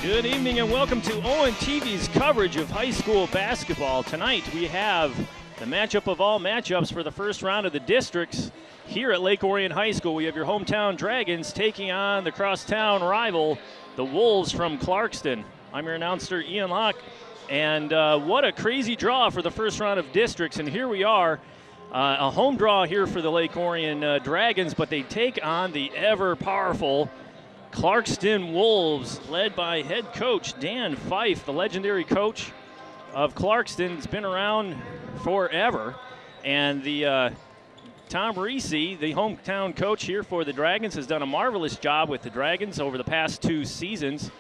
Good evening and welcome to ONTV's coverage of high school basketball. Tonight we have the matchup of all matchups for the first round of the districts here at Lake Orion High School. We have your hometown Dragons taking on the crosstown rival, the Wolves from Clarkston. I'm your announcer, Ian Locke, and what a crazy draw for the first round of districts. And here we are, a home draw here for the Lake Orion Dragons, but they take on the ever-powerful Clarkston Wolves, led by head coach Dan Fife, the legendary coach of Clarkston. Has been around forever. And the Tom Reese, the hometown coach here for the Dragons, has done a marvelous job with the Dragons over the past 2 seasons.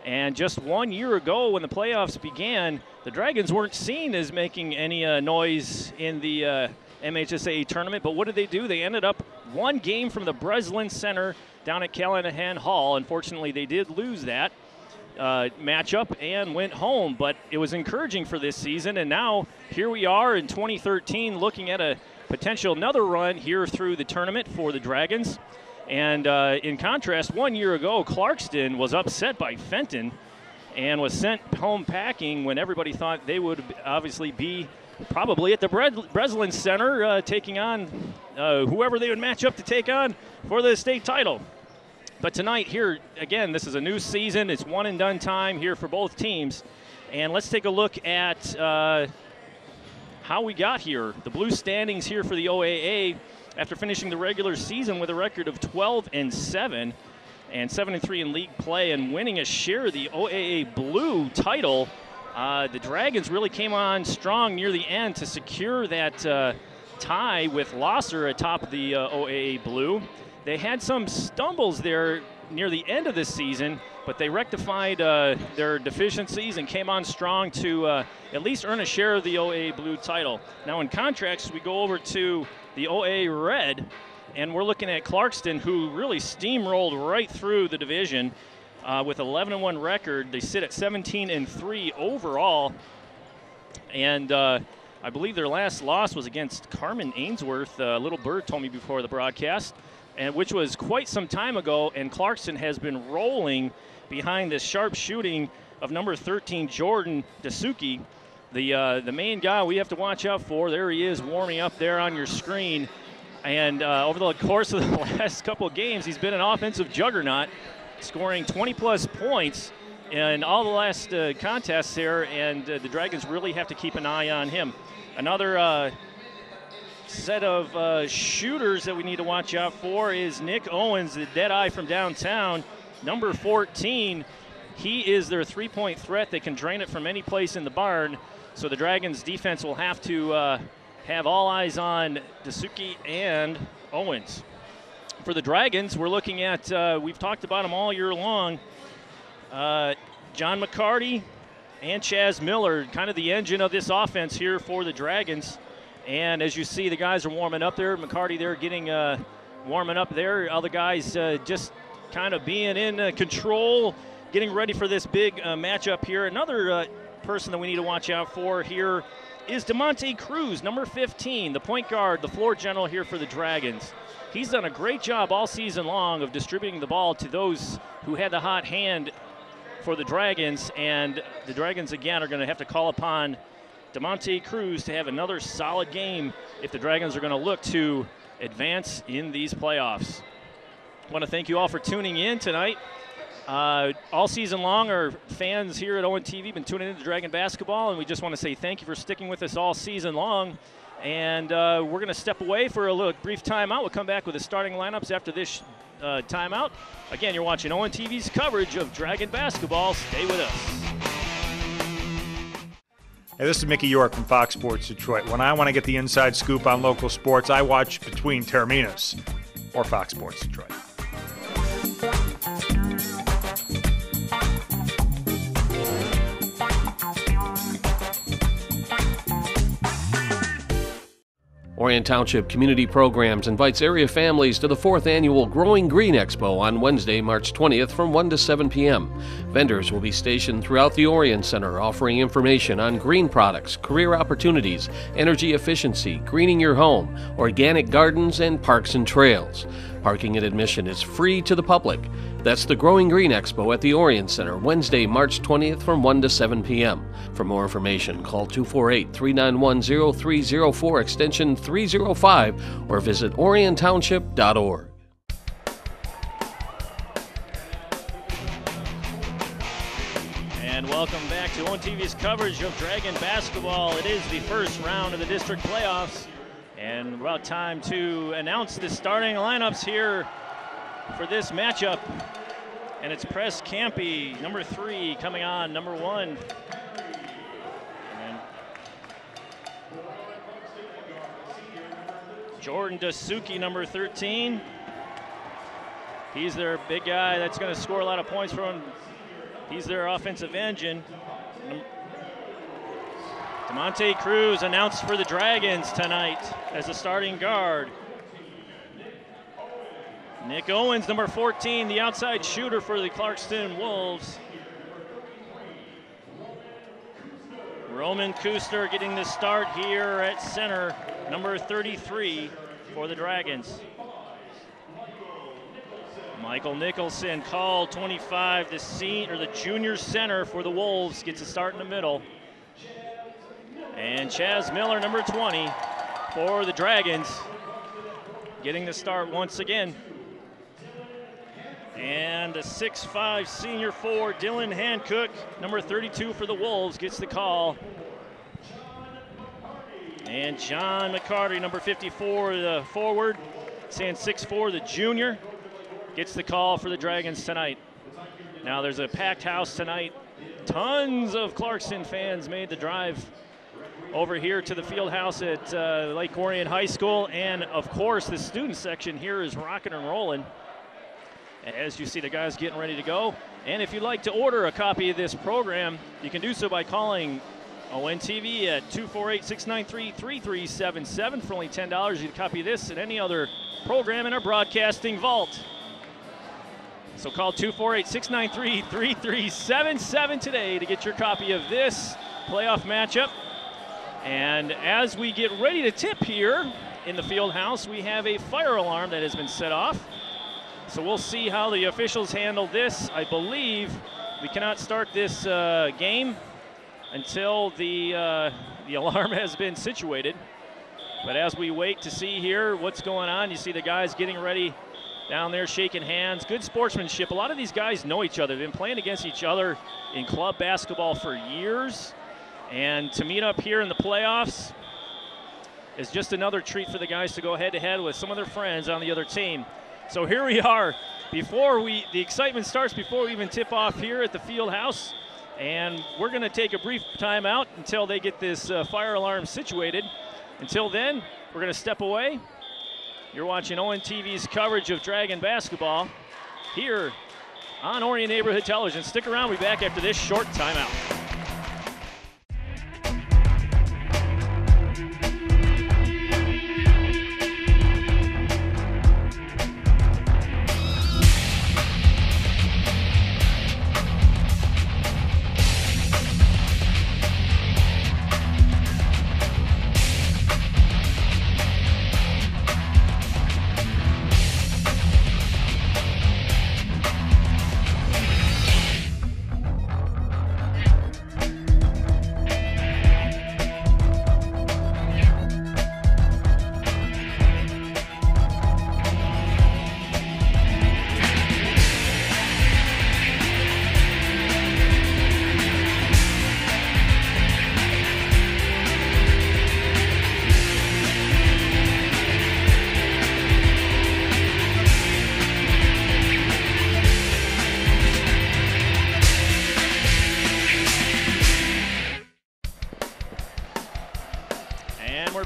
And just 1 year ago when the playoffs began, the Dragons weren't seen as making any noise in the MHSAA tournament. But what did they do? They ended up 1 game from the Breslin Center down at Callahan Hall. Unfortunately, they did lose that matchup and went home, but it was encouraging for this season. And now here we are in 2013 looking at a potential another run here through the tournament for the Dragons. And in contrast, 1 year ago, Clarkston was upset by Fenton and was sent home packing when everybody thought they would obviously be probably at the Breslin Center taking on whoever they would match up to take on for the state title. But tonight here, again, this is a new season. It's one and done time here for both teams. And let's take a look at how we got here. The blue standings here for the OAA after finishing the regular season with a record of 12-7 and 7-3 in league play and winning a share of the OAA blue title. The Dragons really came on strong near the end to secure that tie with Losser atop of the OAA blue. They had some stumbles there near the end of the season, but they rectified their deficiencies and came on strong to at least earn a share of the OAA blue title. Now in contrast, we go over to the OAA red, and we're looking at Clarkston, who really steamrolled right through the division with 11-1 record. They sit at 17-3 overall, and I believe their last loss was against Carmen Ainsworth. Little Bird told me before the broadcast, and which was quite some time ago. And Clarkston has been rolling behind this sharp shooting of number 13, Jordan Dasuki, the main guy we have to watch out for. There he is warming up there on your screen. And over the course of the last couple of games, he's been an offensive juggernaut, scoring 20-plus points in all the last contests here, and the Dragons really have to keep an eye on him. Another set of shooters that we need to watch out for is Nick Owens, the dead-eye from downtown, number 14. He is their three-point threat. They can drain it from any place in the barn, so the Dragons' defense will have to have all eyes on Dasuki and Owens. For the Dragons, we're looking at, we've talked about them all year long, John McCarty and Chaz Miller, kind of the engine of this offense here for the Dragons. And as you see, the guys are warming up there. McCarty there getting warming up there. Other guys just kind of being in control, getting ready for this big matchup here. Another person that we need to watch out for here is DeMonte Cruz, number 15, the point guard, the floor general here for the Dragons. He's done a great job all season long of distributing the ball to those who had the hot hand for the Dragons, and the Dragons again are going to have to call upon DeMonte Cruz to have another solid game if the Dragons are going to look to advance in these playoffs. I want to thank you all for tuning in tonight. All season long, our fans here at ONTV have been tuning in to Dragon basketball, and we just want to say thank you for sticking with us all season long. And we're going to step away for a little brief timeout. We'll come back with the starting lineups after this timeout. Again, you're watching ONTV's coverage of Dragon basketball. Stay with us. Hey, this is Mickey York from Fox Sports Detroit. When I want to get the inside scoop on local sports, I watch Between Terminus or Fox Sports Detroit. Orion Township Community Programs invites area families to the 4th Annual Growing Green Expo on Wednesday, March 20th from 1 to 7 p.m. Vendors will be stationed throughout the Orion Center offering information on green products, career opportunities, energy efficiency, greening your home, organic gardens, and parks and trails. Parking and admission is free to the public. That's the Growing Green Expo at the Orion Center, Wednesday, March 20th from 1 to 7 p.m. For more information, call 248-391-0304 extension 305 or visit oriontownship.org. And welcome back to ONTV's coverage of Dragon basketball. It is the first round of the district playoffs, and about time to announce the starting lineups here for this matchup. And it's Press Campy, number 3, coming on, number 1. And Jordan Dasuki, number 13. He's their big guy that's going to score a lot of points for them. He's their offensive engine. DeMonte Cruz announced for the Dragons tonight as a starting guard. Nick Owens, number 14, the outside shooter for the Clarkston Wolves. Roman Kuster getting the start here at center, number 33 for the Dragons. Michael Nicholson, called 25, the junior center for the Wolves, gets a start in the middle. And Chaz Miller, number 20, for the Dragons, getting the start once again. And the 6'5" senior forward, Dylan Hancock, number 32 for the Wolves, gets the call. And John McCarty, number 54, the forward, saying 6'4", the junior, gets the call for the Dragons tonight. Now there's a packed house tonight. Tons of Clarkston fans made the drive over here to the field house at Lake Orion High School. And of course, the student section here is rocking and rolling. As you see the guys getting ready to go. And if you'd like to order a copy of this program, you can do so by calling ONTV at 248-693-3377 for only $10. You can copy this and any other program in our broadcasting vault. So call 248-693-3377 today to get your copy of this playoff matchup. And as we get ready to tip here in the field house, we have a fire alarm that has been set off. So we'll see how the officials handle this. I believe we cannot start this game until the alarm has been situated. But as we wait to see here what's going on, you see the guys getting ready down there, shaking hands. Good sportsmanship. A lot of these guys know each other. They've been playing against each other in club basketball for years. And to meet up here in the playoffs is just another treat for the guys to go head-to-head with some of their friends on the other team. So here we are. The excitement starts before we even tip off here at the field house. And we're going to take a brief timeout until they get this fire alarm situated. Until then, we're going to step away. You're watching ONTV's coverage of Dragon basketball here on Orion Neighborhood Television. Stick around. We'll be back after this short timeout.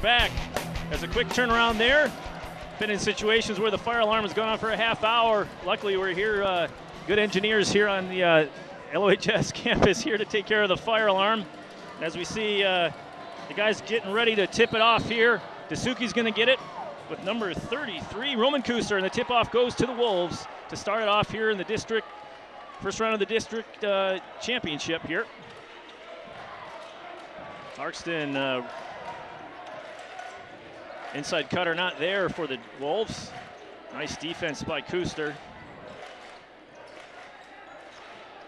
Back. There's a quick turnaround there. Been in situations where the fire alarm has gone on for a half hour. Luckily, we're here, good engineers here on the LOHS campus here to take care of the fire alarm. As we see the guys getting ready to tip it off here. Dasuki's going to get it with number 33, Roman Kuster, and the tip-off goes to the Wolves to start it off here in the district, first round of the district championship here. Clarkston inside cutter not there for the Wolves. Nice defense by Kuster.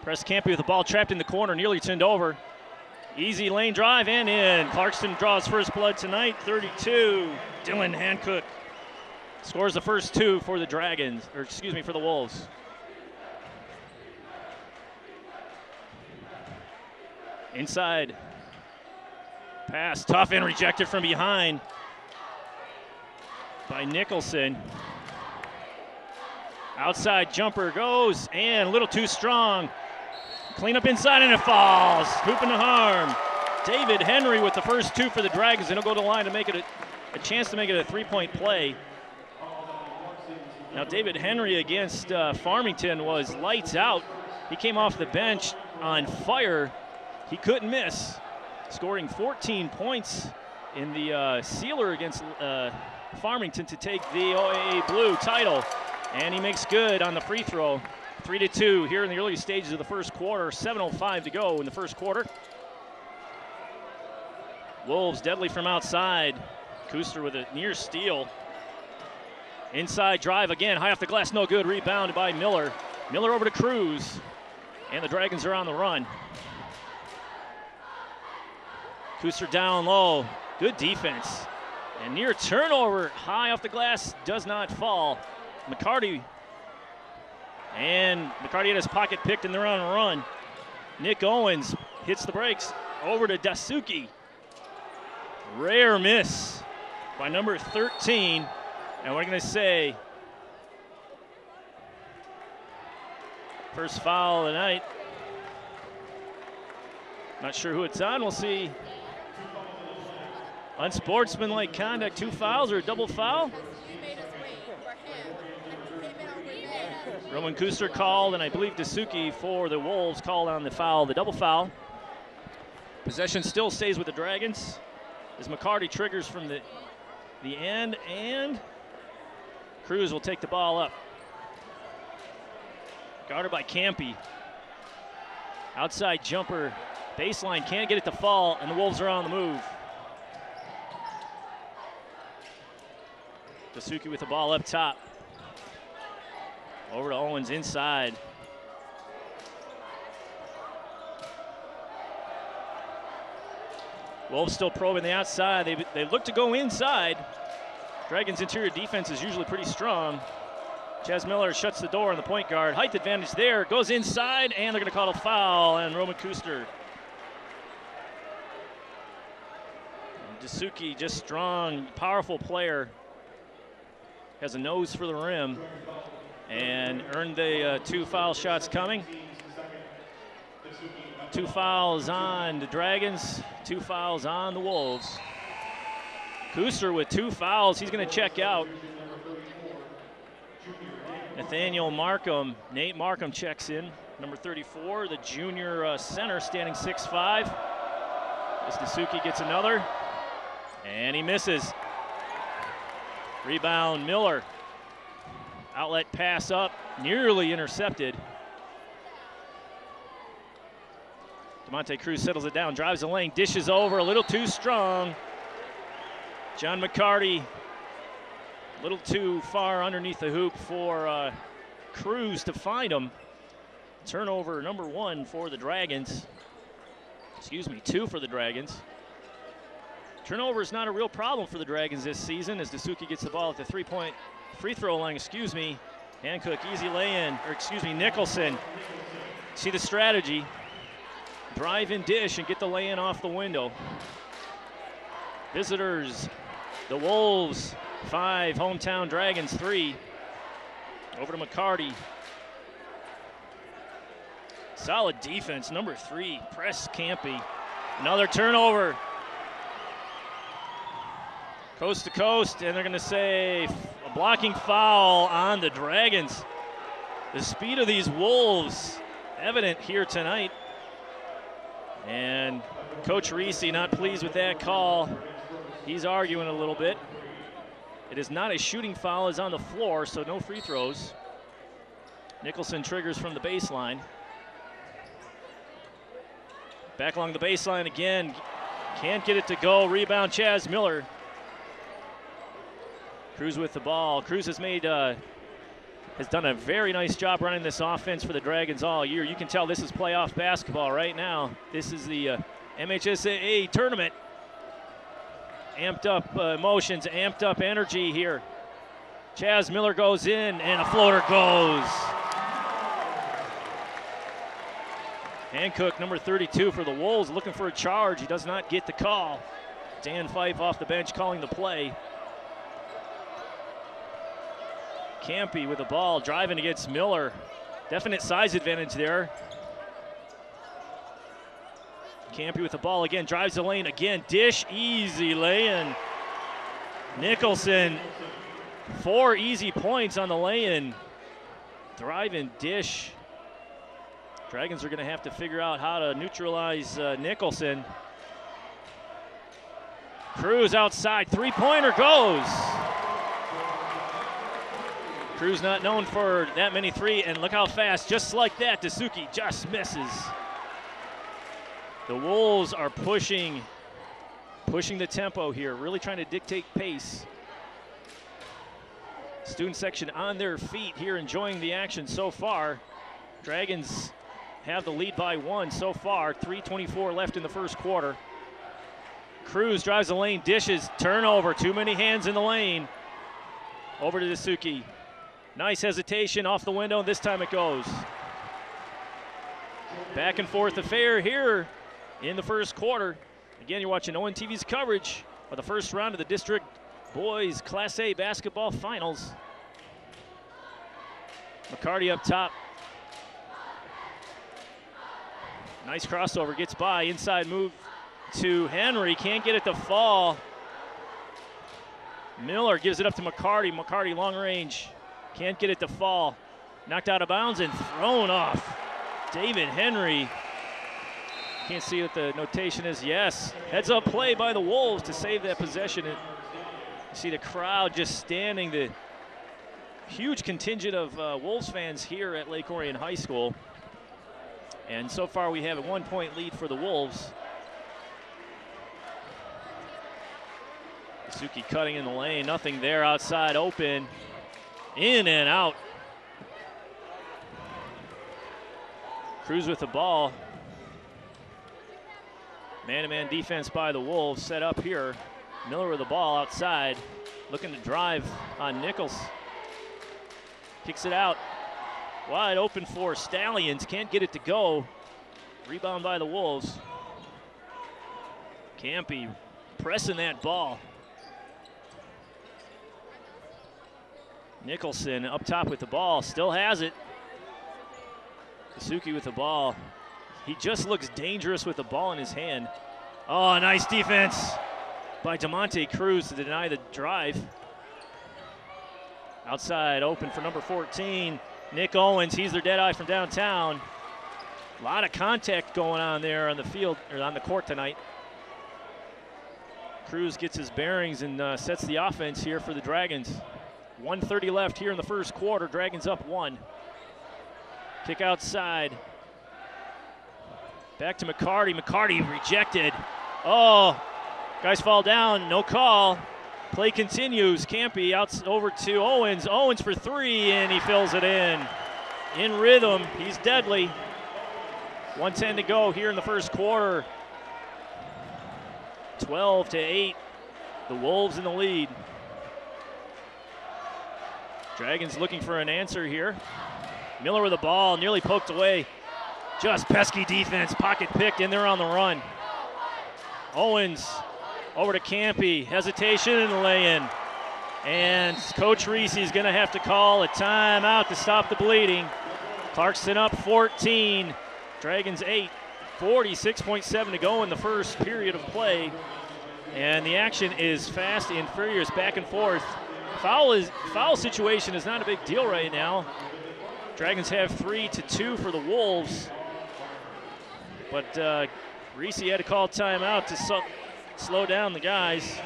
Press Campy with the ball trapped in the corner, nearly turned over. Easy lane drive and in. Clarkston draws first blood tonight, 32. Dylan Hancock scores the first 2 for the Dragons, or excuse me, for the Wolves. Inside. Pass, tough and rejected from behind by Nicholson. Outside jumper goes, and a little too strong. Clean up inside, and it falls. Hooping to harm. David Henry with the first 2 for the Dragons, and he'll go to the line to make it a chance to make it a 3-point play. Now, David Henry against Farmington was lights out. He came off the bench on fire. He couldn't miss, scoring 14 points in the sealer against Farmington to take the OAA Blue title. And he makes good on the free throw. 3-2 here in the early stages of the first quarter. 7:05 to go in the first quarter. Wolves deadly from outside. Kuster with a near steal. Inside drive again, high off the glass, no good. Rebound by Miller. Miller over to Cruz. And the Dragons are on the run. Kuster down low. Good defense. And near turnover, high off the glass, does not fall. McCarty. And McCarty had his pocket picked, and they're on a run. Nick Owens hits the brakes. Over to Dasuki. Rare miss by number 13. And we're going to say first foul of the night. Not sure who it's on. We'll see. Unsportsmanlike conduct, 2 fouls or a double foul? Roman Kuster called, and I believe Dasuki for the Wolves called on the foul, the double foul. Possession still stays with the Dragons as McCarty triggers from the end, and Cruz will take the ball up. Guarded by Campy. Outside jumper, baseline, can't get it to fall, and the Wolves are on the move. Dasuki with the ball up top. Over to Owens inside. Wolves still probing the outside. They look to go inside. Dragons' interior defense is usually pretty strong. Chaz Miller shuts the door on the point guard. Height advantage there. Goes inside, and they're going to call a foul on Roman Kuster. Dasuki, just strong, powerful player. Has a nose for the rim. And earned the 2 foul shots coming. 2 fouls on the Dragons, 2 fouls on the Wolves. Kuster with 2 fouls, he's going to check out. Nathaniel Markham, Nate Markham checks in, number 34, the junior center, standing 6'5". As Dasuki gets another, and he misses. Rebound, Miller. Outlet pass up, nearly intercepted. DeMonte Cruz settles it down, drives the lane, dishes over, a little too strong. John McCarty, a little too far underneath the hoop for Cruz to find him. Turnover number 1 for the Dragons. Excuse me, 2 for the Dragons. Turnover is not a real problem for the Dragons this season as Dasuki gets the ball at the 3-point free throw line, Hancock, easy lay-in, Nicholson. See the strategy. Drive and dish and get the lay-in off the window. Visitors, the Wolves, 5, hometown Dragons 3. Over to McCarty. Solid defense, number 3, press Campy. Another turnover. Coast to coast, and they're going to say a blocking foul on the Dragons. The speed of these Wolves evident here tonight. And Coach Reese not pleased with that call. He's arguing a little bit. It is not a shooting foul, it's on the floor, so no free throws. Nicholson triggers from the baseline. Back along the baseline again. Can't get it to go. Rebound, Chaz Miller. Cruz with the ball. Cruz has made has done a very nice job running this offense for the Dragons all year. You can tell this is playoff basketball right now. This is the MHSAA tournament. Amped up emotions, amped up energy here. Chaz Miller goes in, and a floater goes. Hancock, number 32 for the Wolves, looking for a charge. He does not get the call. Dan Fife off the bench calling the play. Campy with the ball, driving against Miller. Definite size advantage there. Campy with the ball again, drives the lane again. Dish, easy lay-in. Nicholson, 4 easy points on the lay-in. Driving dish. Dragons are going to have to figure out how to neutralize Nicholson. Cruz outside, three-pointer goes. Cruz not known for that many three, and look how fast, just like that, Dasuki just misses. The Wolves are pushing the tempo here, really trying to dictate pace. Student section on their feet here, enjoying the action so far. Dragons have the lead by 1 so far, 3:24 left in the first quarter. Cruz drives the lane, dishes, turnover, too many hands in the lane. Over to Dasuki. Nice hesitation off the window, and this time it goes. Back and forth affair here in the first quarter. Again, you're watching ONTV's coverage of the first round of the District Boys Class A Basketball Finals. McCarty up top. Nice crossover, gets by, inside move to Henry, can't get it to fall. Miller gives it up to McCarty. McCarty long range, can't get it to fall. Knocked out of bounds and thrown off. David Henry. Can't see what the notation is. Yes, heads up play by the Wolves to save that possession. And you see the crowd just standing, the huge contingent of Wolves fans here at Lake Orion High School. And so far we have a 1-point lead for the Wolves. Suki cutting in the lane, nothing there, outside open, in and out. Cruz with the ball. Man-to-man defense by the Wolves set up here. Miller with the ball outside, looking to drive on Nichols. Kicks it out. Wide open for Stallions, can't get it to go. Rebound by the Wolves. Campy pressing that ball. Nicholson up top with the ball, still has it. Suki with the ball. He just looks dangerous with the ball in his hand. Oh, nice defense by DeMonte Cruz to deny the drive. Outside open for number 14, Nick Owens. He's their dead eye from downtown. A lot of contact going on there on the field, or on the court tonight. Cruz gets his bearings and sets the offense here for the Dragons. 1:30 left here in the first quarter. Dragons up 1. Kick outside. Back to McCarty. McCarty rejected. Oh, guys fall down. No call. Play continues. Campy out over to Owens. Owens for 3, and he fills it in. In rhythm. He's deadly. 1:10 to go here in the first quarter. 12-8. The Wolves in the lead. Dragons looking for an answer here. Miller with the ball, nearly poked away. Just pesky defense, pocket picked, and they're on the run. Owens over to Campy, hesitation and the lay-in. And Coach Reese is gonna have to call a timeout to stop the bleeding. Clarkston up 14, Dragons 8, 46.7 to go in the first period of play. And the action is fast and furious, back and forth. Foul situation is not a big deal right now. Dragons have 3-2 for the Wolves. But Reese had to call timeout to slow down the guys.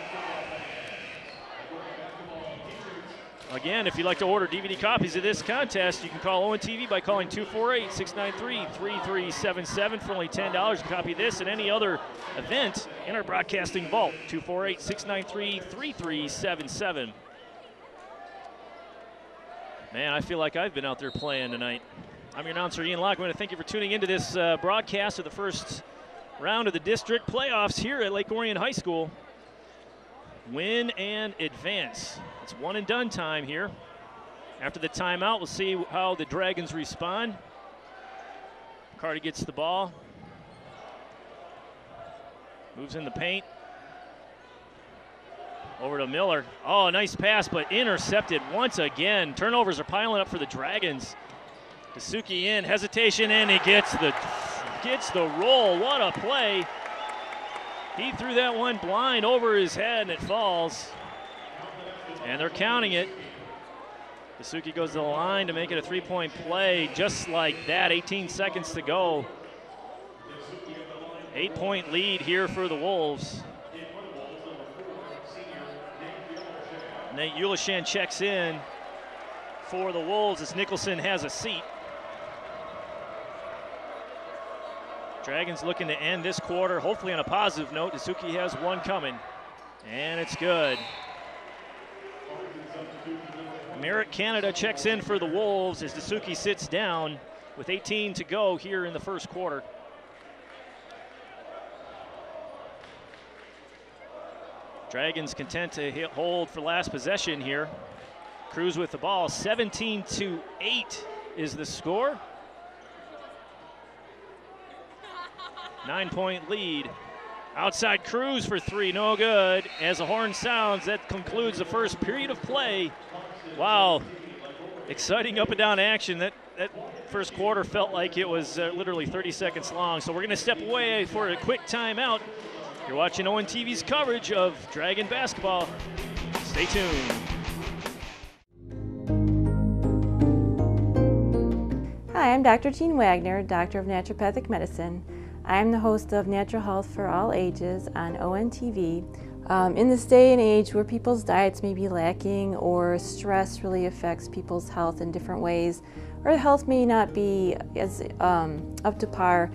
Again, if you'd like to order DVD copies of this contest, you can call ONTV by calling 248-693-3377 for only $10. You can copy this and any other event in our broadcasting vault, 248-693-3377. Man, I feel like I've been out there playing tonight. I'm your announcer, Ian Lockman. Thank you for tuning into this broadcast of the first round of the district playoffs here at Lake Orion High School. Win and advance. It's one and done time here. After the timeout, we'll see how the Dragons respond. Carty gets the ball. Moves in the paint. Over to Miller. Oh, nice pass, but intercepted once again. Turnovers are piling up for the Dragons. Dasuki in, hesitation, and he gets the roll. What a play. He threw that one blind over his head, and it falls. And they're counting it. Dasuki goes to the line to make it a three-point play. Just like that, 18 seconds to go. 8-point lead here for the Wolves. Nate Ulishan checks in for the Wolves as Nicholson has a seat. Dragons looking to end this quarter, hopefully on a positive note. Dasuki has one coming, and it's good. Merritt Canada checks in for the Wolves as Dasuki sits down with 18 to go here in the first quarter. Dragons content to hold for last possession here. Cruz with the ball, 17-8 is the score. 9-point lead. Outside Cruz for three, no good. As the horn sounds, that concludes the first period of play. Wow, exciting up and down action. That first quarter felt like it was literally 30 seconds long. So we're gonna step away for a quick timeout. You're watching ONTV's coverage of Dragon basketball. Stay tuned. Hi, I'm Dr. Jean Wagner, Doctor of Naturopathic Medicine. I'm the host of Natural Health for All Ages on ONTV. In this day and age where people's diets may be lacking or stress really affects people's health in different ways, or health may not be as up to par,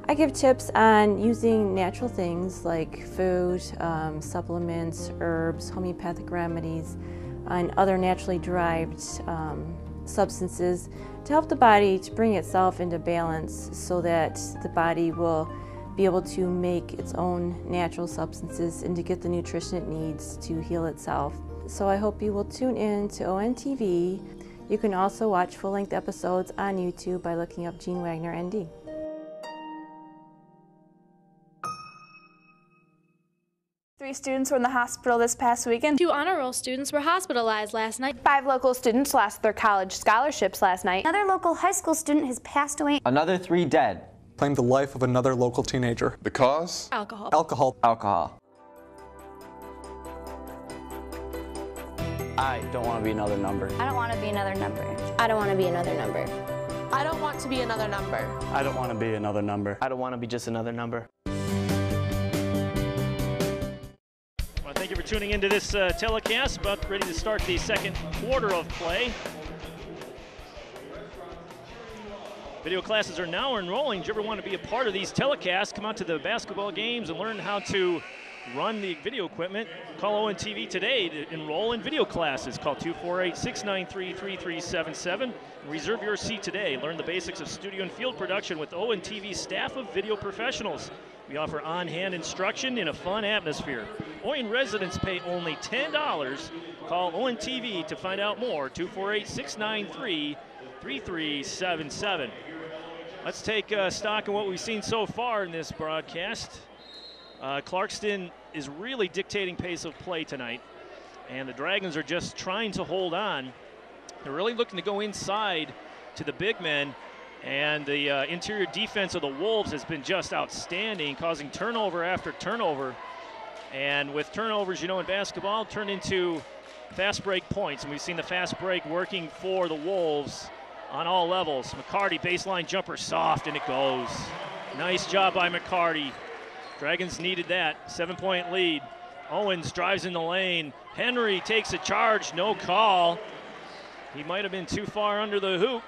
I give tips on using natural things like food, supplements, herbs, homeopathic remedies, and other naturally derived substances to help the body to bring itself into balance so that the body will be able to make its own natural substances and to get the nutrition it needs to heal itself. So I hope you will tune in to ONTV. You can also watch full-length episodes on YouTube by looking up Jean Wagner, ND. 3 students were in the hospital this past weekend. 2 honor roll students were hospitalized last night. 5 local students lost their college scholarships last night. Another local high school student has passed away. Another 3 dead. Claimed the life of another local teenager. The cause? Alcohol. Alcohol. Alcohol. I don't want to be another number. I don't want to be another number. I don't want to be another number. I don't want to be another number. I don't want to be another number. I don't want to be just another number. Thank you for tuning into this telecast. About ready to start the second quarter of play. Video classes are now enrolling. Do you ever want to be a part of these telecasts? Come out to the basketball games and learn how to run the video equipment. Call ONTV today to enroll in video classes. Call 248-693-3377. Reserve your seat today. Learn the basics of studio and field production with ONTV's staff of video professionals. We offer on-hand instruction in a fun atmosphere. Orion residents pay only $10. Call ONTV to find out more, 248-693-3377. Let's take stock of what we've seen so far in this broadcast. Clarkston is really dictating pace of play tonight, and the Dragons are just trying to hold on. They're really looking to go inside to the big men, and the interior defense of the Wolves has been just outstanding, causing turnover after turnover. And with turnovers, you know, in basketball, turn into fast break points, and we've seen the fast break working for the Wolves on all levels. McCarty, baseline jumper, soft, and it goes. Nice job by McCarty. Dragons needed that. 7-point lead. Owens drives in the lane. Henry takes a charge, no call. He might have been too far under the hoop.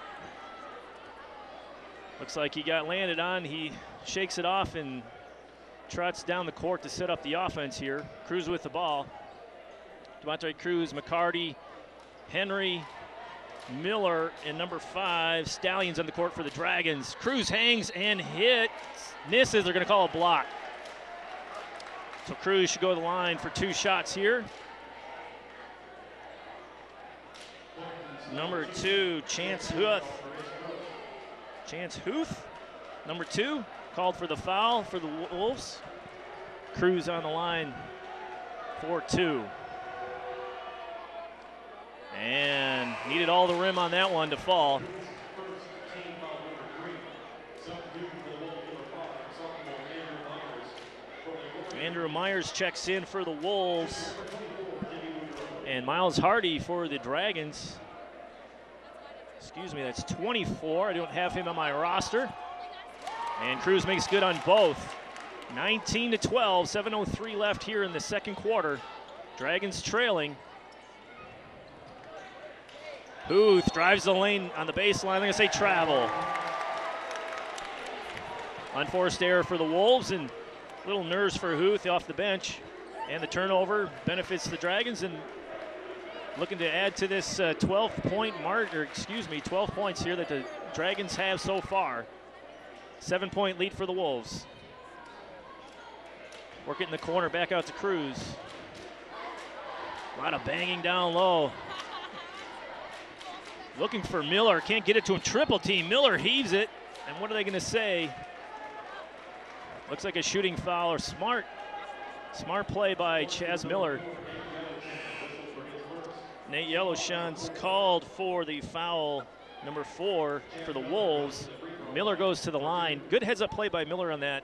Looks like he got landed on. He shakes it off and trots down the court to set up the offense here. Cruz with the ball. Devontae Cruz, McCarty, Henry, Miller and number 5, Stallions on the court for the Dragons. Cruz hangs and hits. Misses. They're going to call a block. So Cruz should go to the line for 2 shots here. Number 2, Chance Huth. Number 2, called for the foul for the Wolves. Cruz on the line for 2. And needed all the rim on that one to fall. Andrew Myers checks in for the Wolves. And Miles Hardy for the Dragons. Excuse me, that's 24. I don't have him on my roster. And Cruz makes good on both. 19-12, 7:03 left here in the second quarter. Dragons trailing. Huth drives the lane on the baseline. They're going to say travel. Unforced error for the Wolves, and little nerves for Huth off the bench. And the turnover benefits the Dragons, and looking to add to this 12-point mark, or excuse me, 12 points here that the Dragons have so far. 7-point lead for the Wolves. Work it in the corner, back out to Cruz. A lot of banging down low. Looking for Miller, can't get it to him. Triple team, Miller heaves it. And what are they going to say? Looks like a shooting foul, or smart play by Chaz Miller. Nate Yellowshawn's called for the foul, number 4 for the Wolves. Miller goes to the line. Good heads-up play by Miller on that.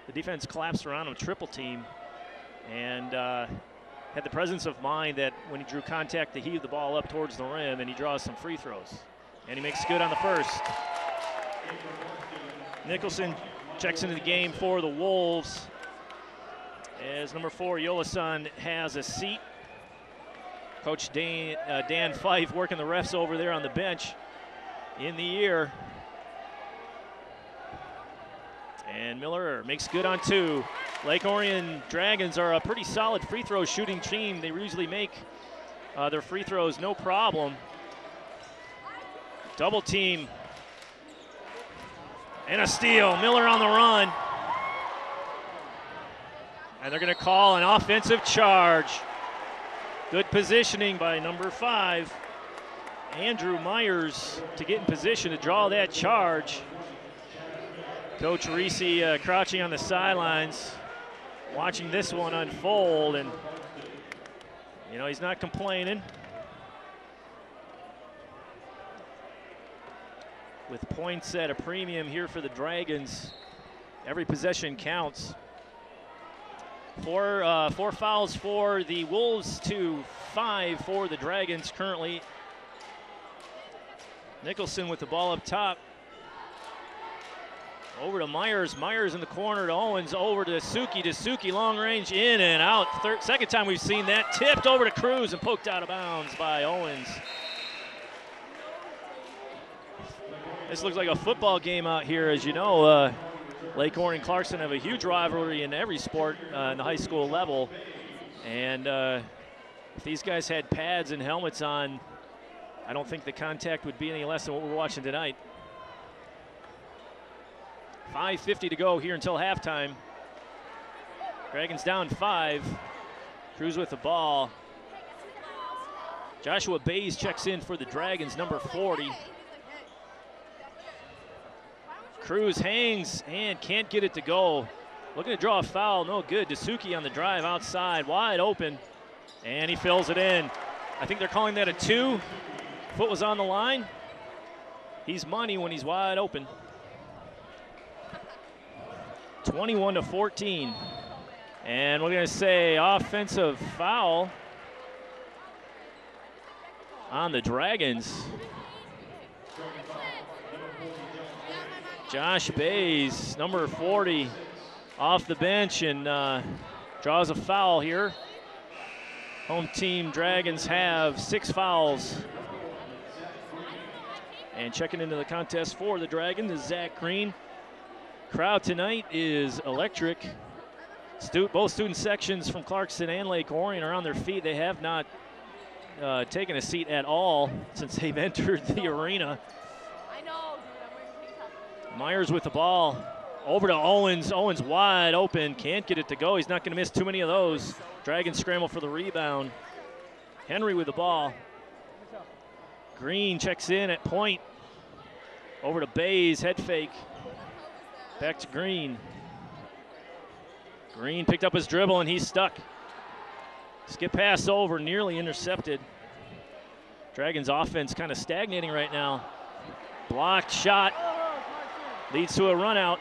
The defense collapsed around him, triple team, and had the presence of mind that when he drew contact to heave the ball up towards the rim, and he draws some free throws. And he makes good on the first. Nicholson checks into the game for the Wolves as number 4, Yolason, has a seat. Coach Dan Fife working the refs over there on the bench in the ear. And Miller makes good on 2. Lake Orion Dragons are a pretty solid free throw shooting team. They usually make their free throws no problem. Double team. And a steal. Miller on the run. And they're going to call an offensive charge. Good positioning by number 5, Andrew Myers, to get in position to draw that charge. Coach Reese crouching on the sidelines, watching this one unfold, and you know, he's not complaining. With points at a premium here for the Dragons, every possession counts. Four fouls for the Wolves to 5 for the Dragons currently. Nicholson with the ball up top. Over to Myers. Myers in the corner to Owens. Over to Suki. Suki long range in and out. Second time we've seen that. Tipped over to Cruz and poked out of bounds by Owens. This looks like a football game out here. As you know, Lake Orion and Clarkston have a huge rivalry in every sport in the high school level. And if these guys had pads and helmets on, I don't think the contact would be any less than what we're watching tonight. 5:50 to go here until halftime. Dragons down 5. Cruz with the ball. Joshua Bays checks in for the Dragons, number 40. Cruz hangs and can't get it to go. Looking to draw a foul, no good. Dasuki on the drive outside, wide open, and he fills it in. I think they're calling that a 2. Foot was on the line. He's money when he's wide open. 21-14. And we're going to say offensive foul on the Dragons. Josh Bays, number 40, off the bench and draws a foul here. Home team Dragons have 6 fouls. And checking into the contest for the Dragons is Zach Green. Crowd tonight is electric. Both student sections from Clarkston and Lake Orion are on their feet. They have not taken a seat at all since they've entered the arena. Myers with the ball. Over to Owens. Owens wide open. Can't get it to go. He's not going to miss too many of those. Dragons scramble for the rebound. Henry with the ball. Green checks in at point. Over to Bays. Head fake. Back to Green. Green picked up his dribble and he's stuck. Skip pass over. Nearly intercepted. Dragons offense kind of stagnating right now. Blocked shot. Leads to a run out.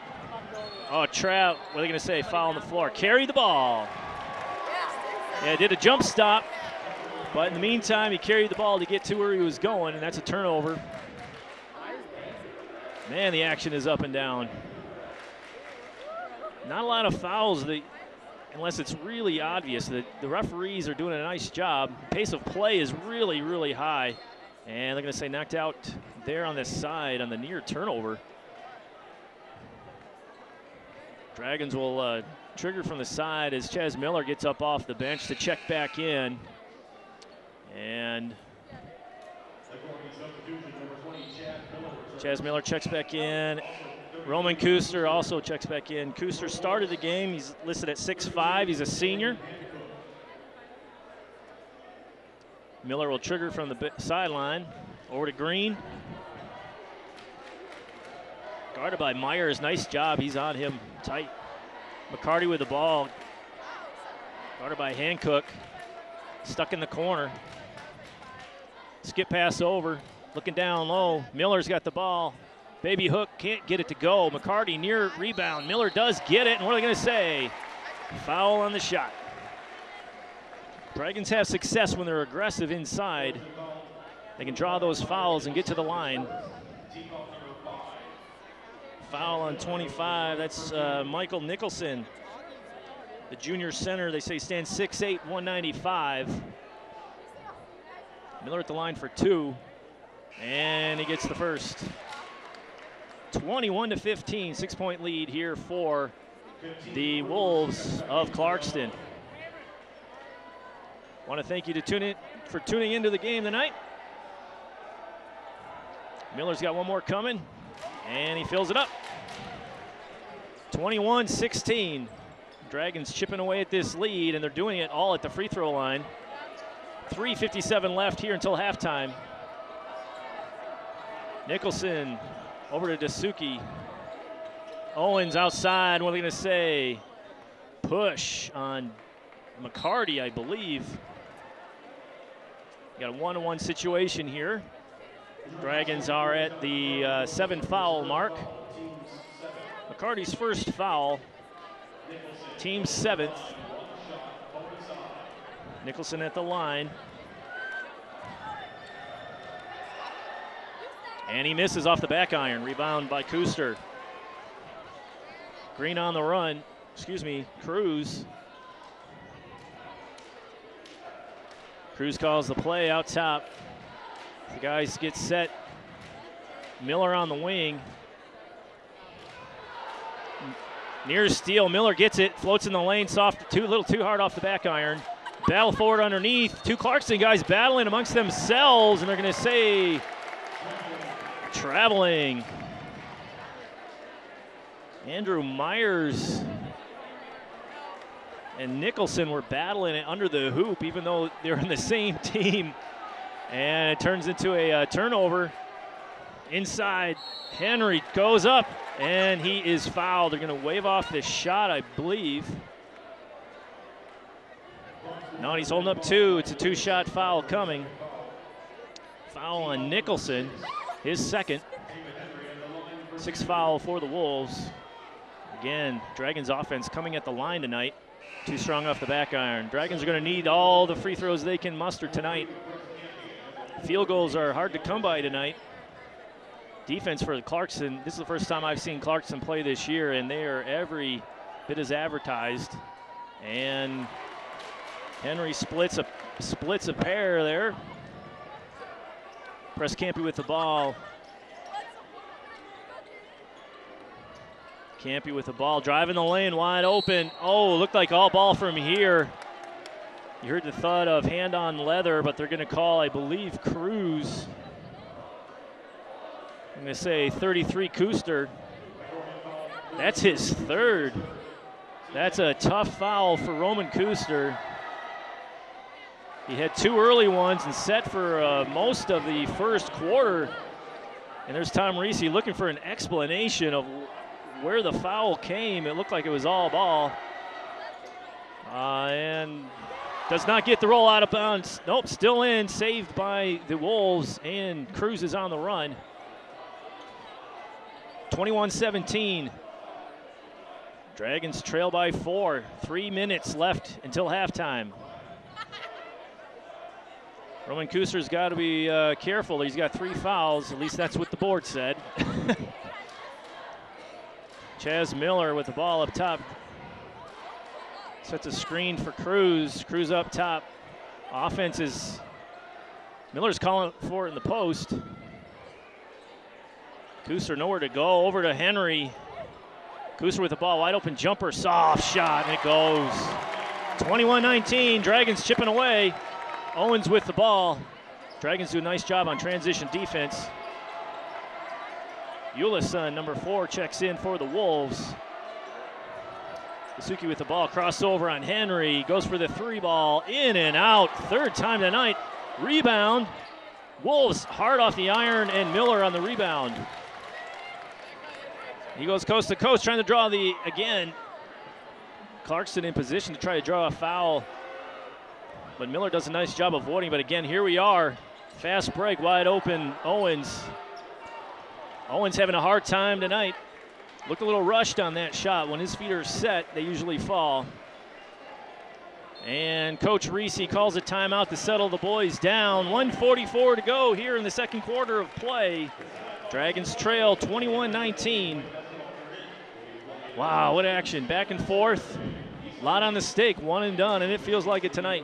Oh, Trout, what are they going to say? Foul on the floor. Carried the ball. Yeah, did a jump stop. But in the meantime, he carried the ball to get to where he was going, and that's a turnover. Man, the action is up and down. Not a lot of fouls, unless it's really obvious. The referees are doing a nice job. Pace of play is really, really high. And they're going to say knocked out there on this side on the near turnover. Dragons will trigger from the side as Chaz Miller gets up off the bench to check back in. And Chaz Miller checks back in. Roman Kuster also checks back in. Kuster started the game. He's listed at 6'5". He's a senior. Miller will trigger from the sideline. Over to Green. Guarded by Myers. Nice job. He's on him tight. McCarty with the ball. Guarded by Hancock. Stuck in the corner. Skip pass over. Looking down low. Miller's got the ball. Baby hook can't get it to go. McCarty near rebound. Miller does get it. And what are they going to say? Foul on the shot. Dragons have success when they're aggressive inside. They can draw those fouls and get to the line. Foul on 25, that's Michael Nicholson. The junior center, they say stands 6'8", 195. Miller at the line for 2, and he gets the first. 21-15, 6-point lead here for the Wolves of Clarkston. Want to thank you for tuning into the game tonight. Miller's got one more coming, and he fills it up. 21-16. Dragons chipping away at this lead, and they're doing it all at the free throw line. 3:57 left here until halftime. Nicholson over to Dasuki. Owens outside. What are they going to say? Push on McCarty, I believe. Got a 1-on-1 situation here. Dragons are at the 7-foul mark. McCarty's first foul. Team 7th. Nicholson at the line. And he misses off the back iron. Rebound by Kuster. Green on the run. Cruz. Cruz calls the play out top. The guys get set. Miller on the wing. Near steal, Miller gets it, floats in the lane, soft, a little too hard off the back iron. Battle forward underneath. Two Clarkston guys battling amongst themselves, and they're going to say traveling. Andrew Myers and Nicholson were battling it under the hoop, even though they're in the same team. And it turns into a turnover. Inside, Henry goes up, and he is fouled. They're going to wave off this shot, I believe. No, he's holding up 2. It's a 2-shot foul coming. Foul on Nicholson, his second. 6th foul for the Wolves. Again, Dragons offense coming at the line tonight. Too strong off the back iron. Dragons are going to need all the free throws they can muster tonight. Field goals are hard to come by tonight. Defense for Clarkston. This is the first time I've seen Clarkston play this year, and they are every bit as advertised. And Henry splits a pair there. Press Campy with the ball. Campy with the ball, driving the lane, wide open. Oh, looked like all ball from here. You heard the thud of hand on leather, but they're going to call, I believe, Cruz. I'm going to say 33 Kuster. That's his third. That's a tough foul for Roman Kuster. He had 2 early ones and set for most of the first quarter. And there's Tom Reese looking for an explanation of where the foul came. It looked like it was all ball. And does not get the roll out of bounds. Nope, still in, saved by the Wolves, and Cruz is on the run. 21-17. Dragons trail by 4. 3 minutes left until halftime. Roman Kuster's got to be careful. He's got 3 fouls. At least that's what the board said. Chaz Miller with the ball up top. Sets a screen for Cruz. Cruz up top. Offense is, Miller's calling for it in the post. Kuster nowhere to go. Over to Henry. Kuster with the ball. Wide open jumper. Soft shot. And it goes. 21-19. Dragons chipping away. Owens with the ball. Dragons do a nice job on transition defense. Eulison, number 4, checks in for the Wolves. Isuki with the ball, crossover on Henry, goes for the 3 ball, in and out, 3rd time tonight. Rebound, Wolves hard off the iron, and Miller on the rebound. He goes coast to coast, trying to draw again, Clarkston in position to try to draw a foul, but Miller does a nice job avoiding. But again, here we are, fast break, wide open, Owens. Owens having a hard time tonight. Looked a little rushed on that shot. When his feet are set, they usually fall. And Coach Reese calls a timeout to settle the boys down. 1:44 to go here in the second quarter of play. Dragons trail 21-19. Wow, what action. Back and forth. A lot on the stake, one and done, and it feels like it tonight.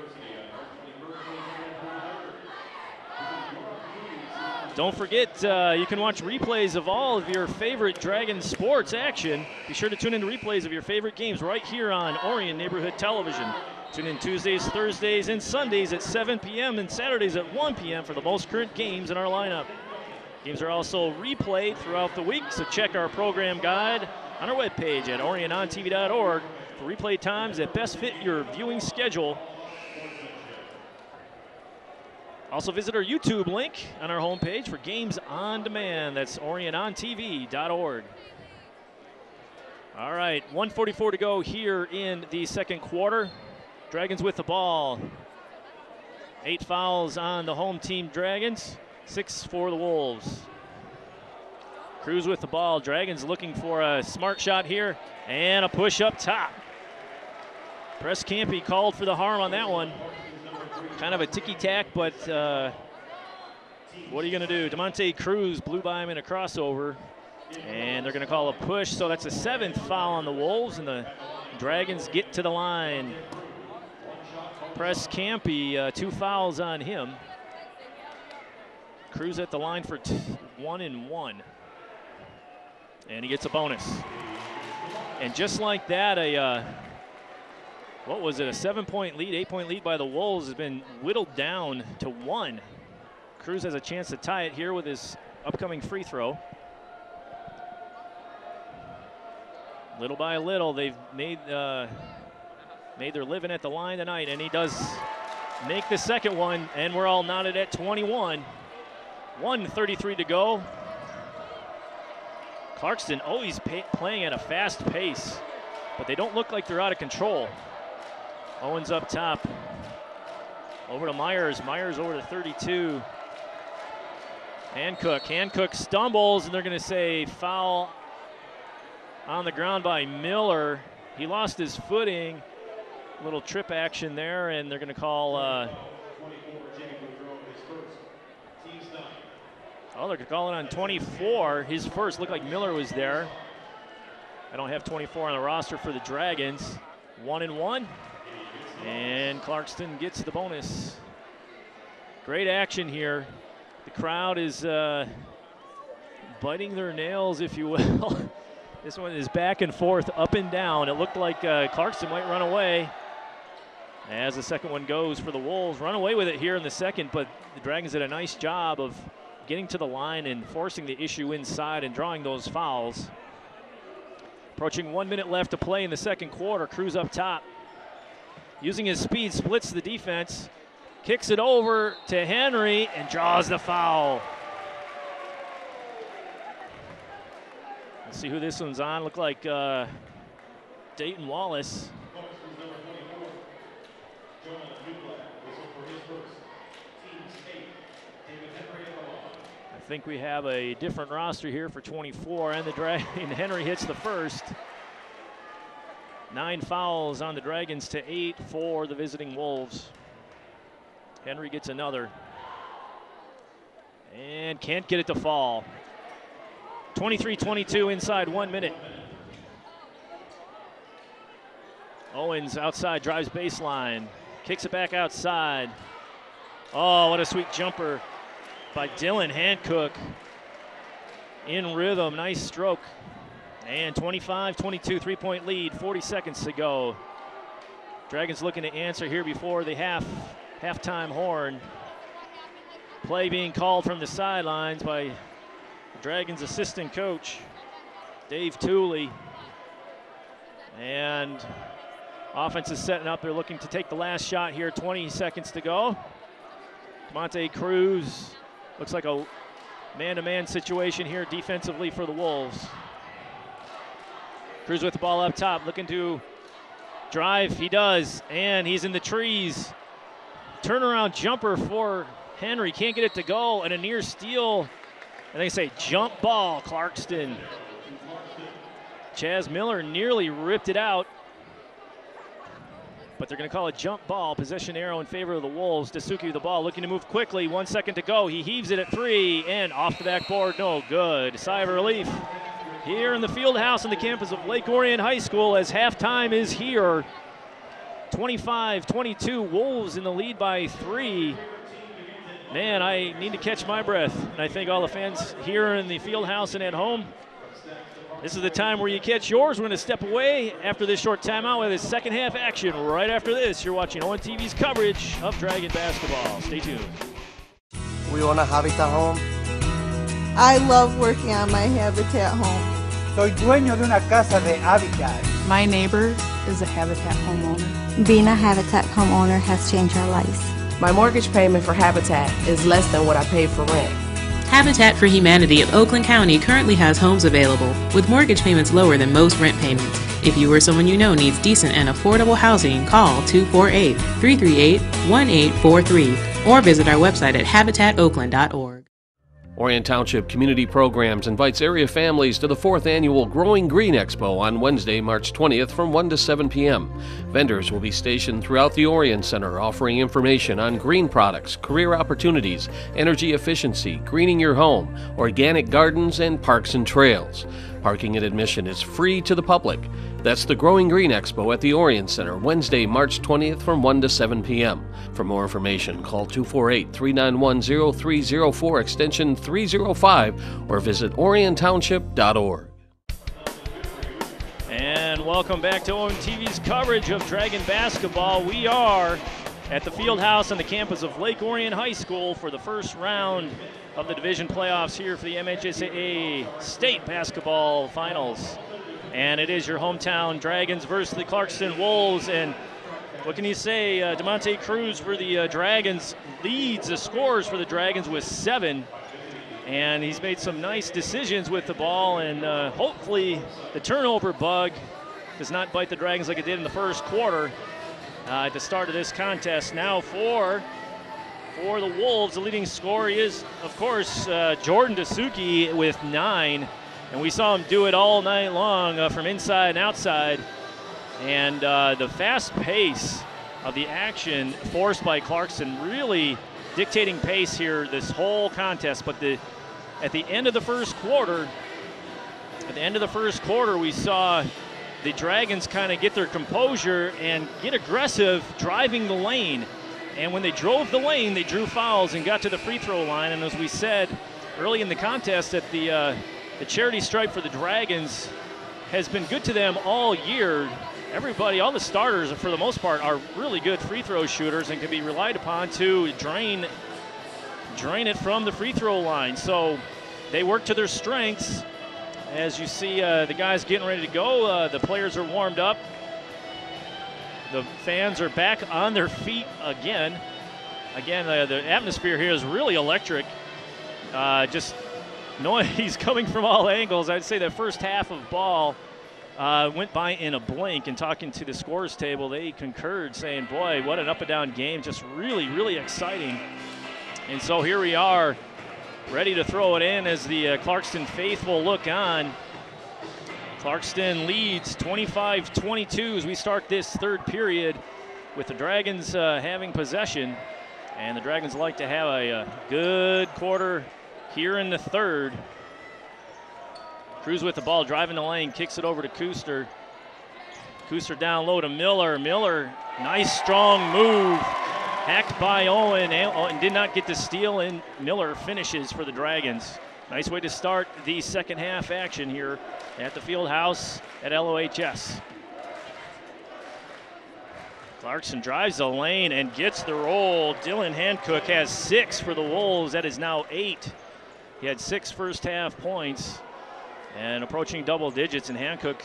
Don't forget, you can watch replays of all of your favorite Dragon sports action. Be sure to tune in to replays of your favorite games right here on Orion Neighborhood Television. Tune in Tuesdays, Thursdays, and Sundays at 7 p.m. and Saturdays at 1 p.m. for the most current games in our lineup. Games are also replayed throughout the week, so check our program guide on our webpage at orionontv.org for replay times that best fit your viewing schedule. Also visit our YouTube link on our homepage for games on demand. That's orionontv.org. All right, 1:44 to go here in the second quarter. Dragons with the ball. 8 fouls on the home team Dragons, 6 for the Wolves. Cruz with the ball. Dragons looking for a smart shot here and a push up top. Press Campy called for the harm on that one. Kind of a ticky-tack, but what are you going to do? DeMonte Cruz blew by him in a crossover, and they're going to call a push. So that's a 7th foul on the Wolves, and the Dragons get to the line. Press Campy, 2 fouls on him. Cruz at the line for 1 and 1. And he gets a bonus. And just like that, what was it, a 7-point lead, 8-point lead by the Wolves has been whittled down to 1. Cruz has a chance to tie it here with his upcoming free throw. Little by little, they've made their living at the line tonight, and he does make the second one, and we're all knotted at 21. 1:33 to go. Clarkston always playing at a fast pace, but they don't look like they're out of control. Owens up top. Over to Myers. Myers over to 32. Hancock stumbles, and they're going to say foul on the ground by Miller. He lost his footing. Little trip action there, and they're going to call they're calling on 24. His first. Looked like Miller was there. I don't have 24 on the roster for the Dragons. 1 and 1. And Clarkston gets the bonus. Great action here. The crowd is biting their nails, if you will. This one is back and forth, up and down. It looked like Clarkston might run away. As the second one goes for the Wolves, run away with it here in the second, but the Dragons did a nice job of getting to the line and forcing the issue inside and drawing those fouls. Approaching 1 minute left to play in the second quarter. Cruz up top. Using his speed, splits the defense, kicks it over to Henry and draws the foul. Let's see who this one's on. Look like Dayton Wallace. I think we have a different roster here for 24, and the Dragon Henry hits the first. 9 fouls on the Dragons to 8 for the visiting Wolves. Henry gets another and can't get it to fall. 23-22 inside 1 minute. Owens outside, drives baseline, kicks it back outside. Oh, what a sweet jumper by Dylan Hancock. In rhythm, nice stroke. And 25-22, 3-point lead, 40 seconds to go. Dragons looking to answer here before the halftime horn. Play being called from the sidelines by the Dragons assistant coach, Dave Tooley. And offense is setting up. They're looking to take the last shot here, 20 seconds to go. Monte Cruz looks like a man-to-man situation here defensively for the Wolves. Cruz with the ball up top, looking to drive. He does, and he's in the trees. Turnaround jumper for Henry. Can't get it to go, and a near steal. And they say jump ball, Clarkston. Chaz Miller nearly ripped it out, but they're going to call it jump ball. Possession arrow in favor of the Wolves. Dasuki with the ball, looking to move quickly. 1 second to go. He heaves it at 3, and off the backboard, no good. Sigh of relief here in the field house on the campus of Lake Orion High School as halftime is here. 25-22, Wolves in the lead by 3. Man, I need to catch my breath. And I think all the fans here in the field house and at home, this is the time where you catch yours. We're going to step away after this short timeout with the second half action. Right after this, you're watching ONTV's coverage of Dragon basketball. Stay tuned. We want a Habitat home. I love working on my Habitat home. Soy dueño de una casa de Habitat. My neighbor is a Habitat homeowner. Being a Habitat homeowner has changed our lives. My mortgage payment for Habitat is less than what I pay for rent. Habitat for Humanity of Oakland County currently has homes available with mortgage payments lower than most rent payments. If you or someone you know needs decent and affordable housing, call 248-338-1843 or visit our website at habitatoakland.org. Orion Township Community Programs invites area families to the 4th Annual Growing Green Expo on Wednesday, March 20th from 1 to 7 p.m. Vendors will be stationed throughout the Orion Center offering information on green products, career opportunities, energy efficiency, greening your home, organic gardens, and parks and trails. Parking and admission is free to the public. That's the Growing Green Expo at the Orion Center, Wednesday, March 20th from 1 to 7 p.m. For more information, call 248-391-0304, extension 305, or visit oriontownship.org. And welcome back to ONTV's coverage of Dragon basketball. We are at the field house on the campus of Lake Orion High School for the first round of the division playoffs here for the MHSAA State Basketball Finals. And it is your hometown Dragons versus the Clarkston Wolves. And what can you say? DeMonte Cruz for the Dragons leads the scores for the Dragons with 7. And he's made some nice decisions with the ball. And hopefully the turnover bug does not bite the Dragons like it did in the first quarter at the start of this contest. Now for the Wolves, the leading scorer is, of course, Jordan Dasuki with 9. And we saw him do it all night long from inside and outside. And the fast pace of the action forced by Clarkston really dictating pace here this whole contest. But at the end of the first quarter, we saw the Dragons kind of get their composure and get aggressive driving the lane. And when they drove the lane, they drew fouls and got to the free throw line. And as we said early in the contest, that the charity stripe for the Dragons has been good to them all year. everybody, all the starters for the most part, are really good free throw shooters and can be relied upon to drain it from the free throw line. So they work to their strengths. As you see the guys getting ready to go, the players are warmed up. The fans are back on their feet again. Again, the atmosphere here is really electric. Just noise coming from all angles. I'd say the first half of ball went by in a blink, and talking to the scorers table, they concurred, saying, boy, what an up and down game. Just really, really exciting. And so here we are, ready to throw it in as the Clarkston faithful look on. Clarkston leads 25-22 as we start this third period with the Dragons having possession. And the Dragons like to have a good quarter here in the third. Cruz with the ball, driving the lane, kicks it over to Kuster. Kuster down low to Miller. Miller, nice strong move. Hacked by Owen, and did not get the steal, and Miller finishes for the Dragons. Nice way to start the second half action here at the field house at LOHS. Clarkston drives the lane and gets the roll. Dylan Hancock has 6 for the Wolves. That is now 8. He had 6 first half points and approaching double digits, and Hancock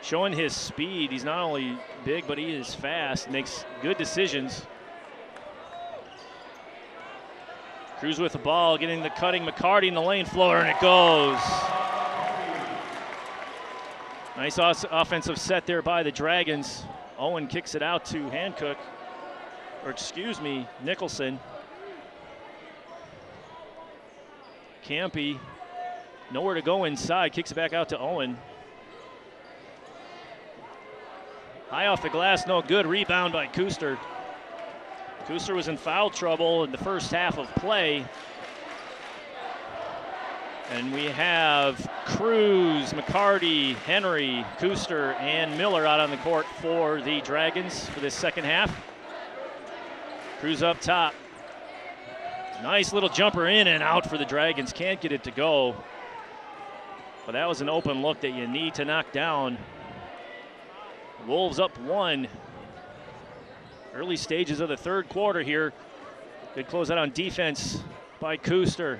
showing his speed. He's not only big, but he is fast, makes good decisions. Cruz with the ball, getting the cutting McCarty in the lane floor, and it goes. Nice offensive set there by the Dragons. Owen kicks it out to Hancock, or excuse me, Nicholson. Campy, nowhere to go inside, kicks it back out to Owen. High off the glass, no good. Rebound by Kuster. Kuster was in foul trouble in the first half of play. And we have Cruz, McCarty, Henry, Kuster, and Miller out on the court for the Dragons for this second half. Cruz up top. Nice little jumper in and out for the Dragons. Can't get it to go. But that was an open look that you need to knock down. Wolves up 1. Early stages of the third quarter here. Good closeout on defense by Kuster.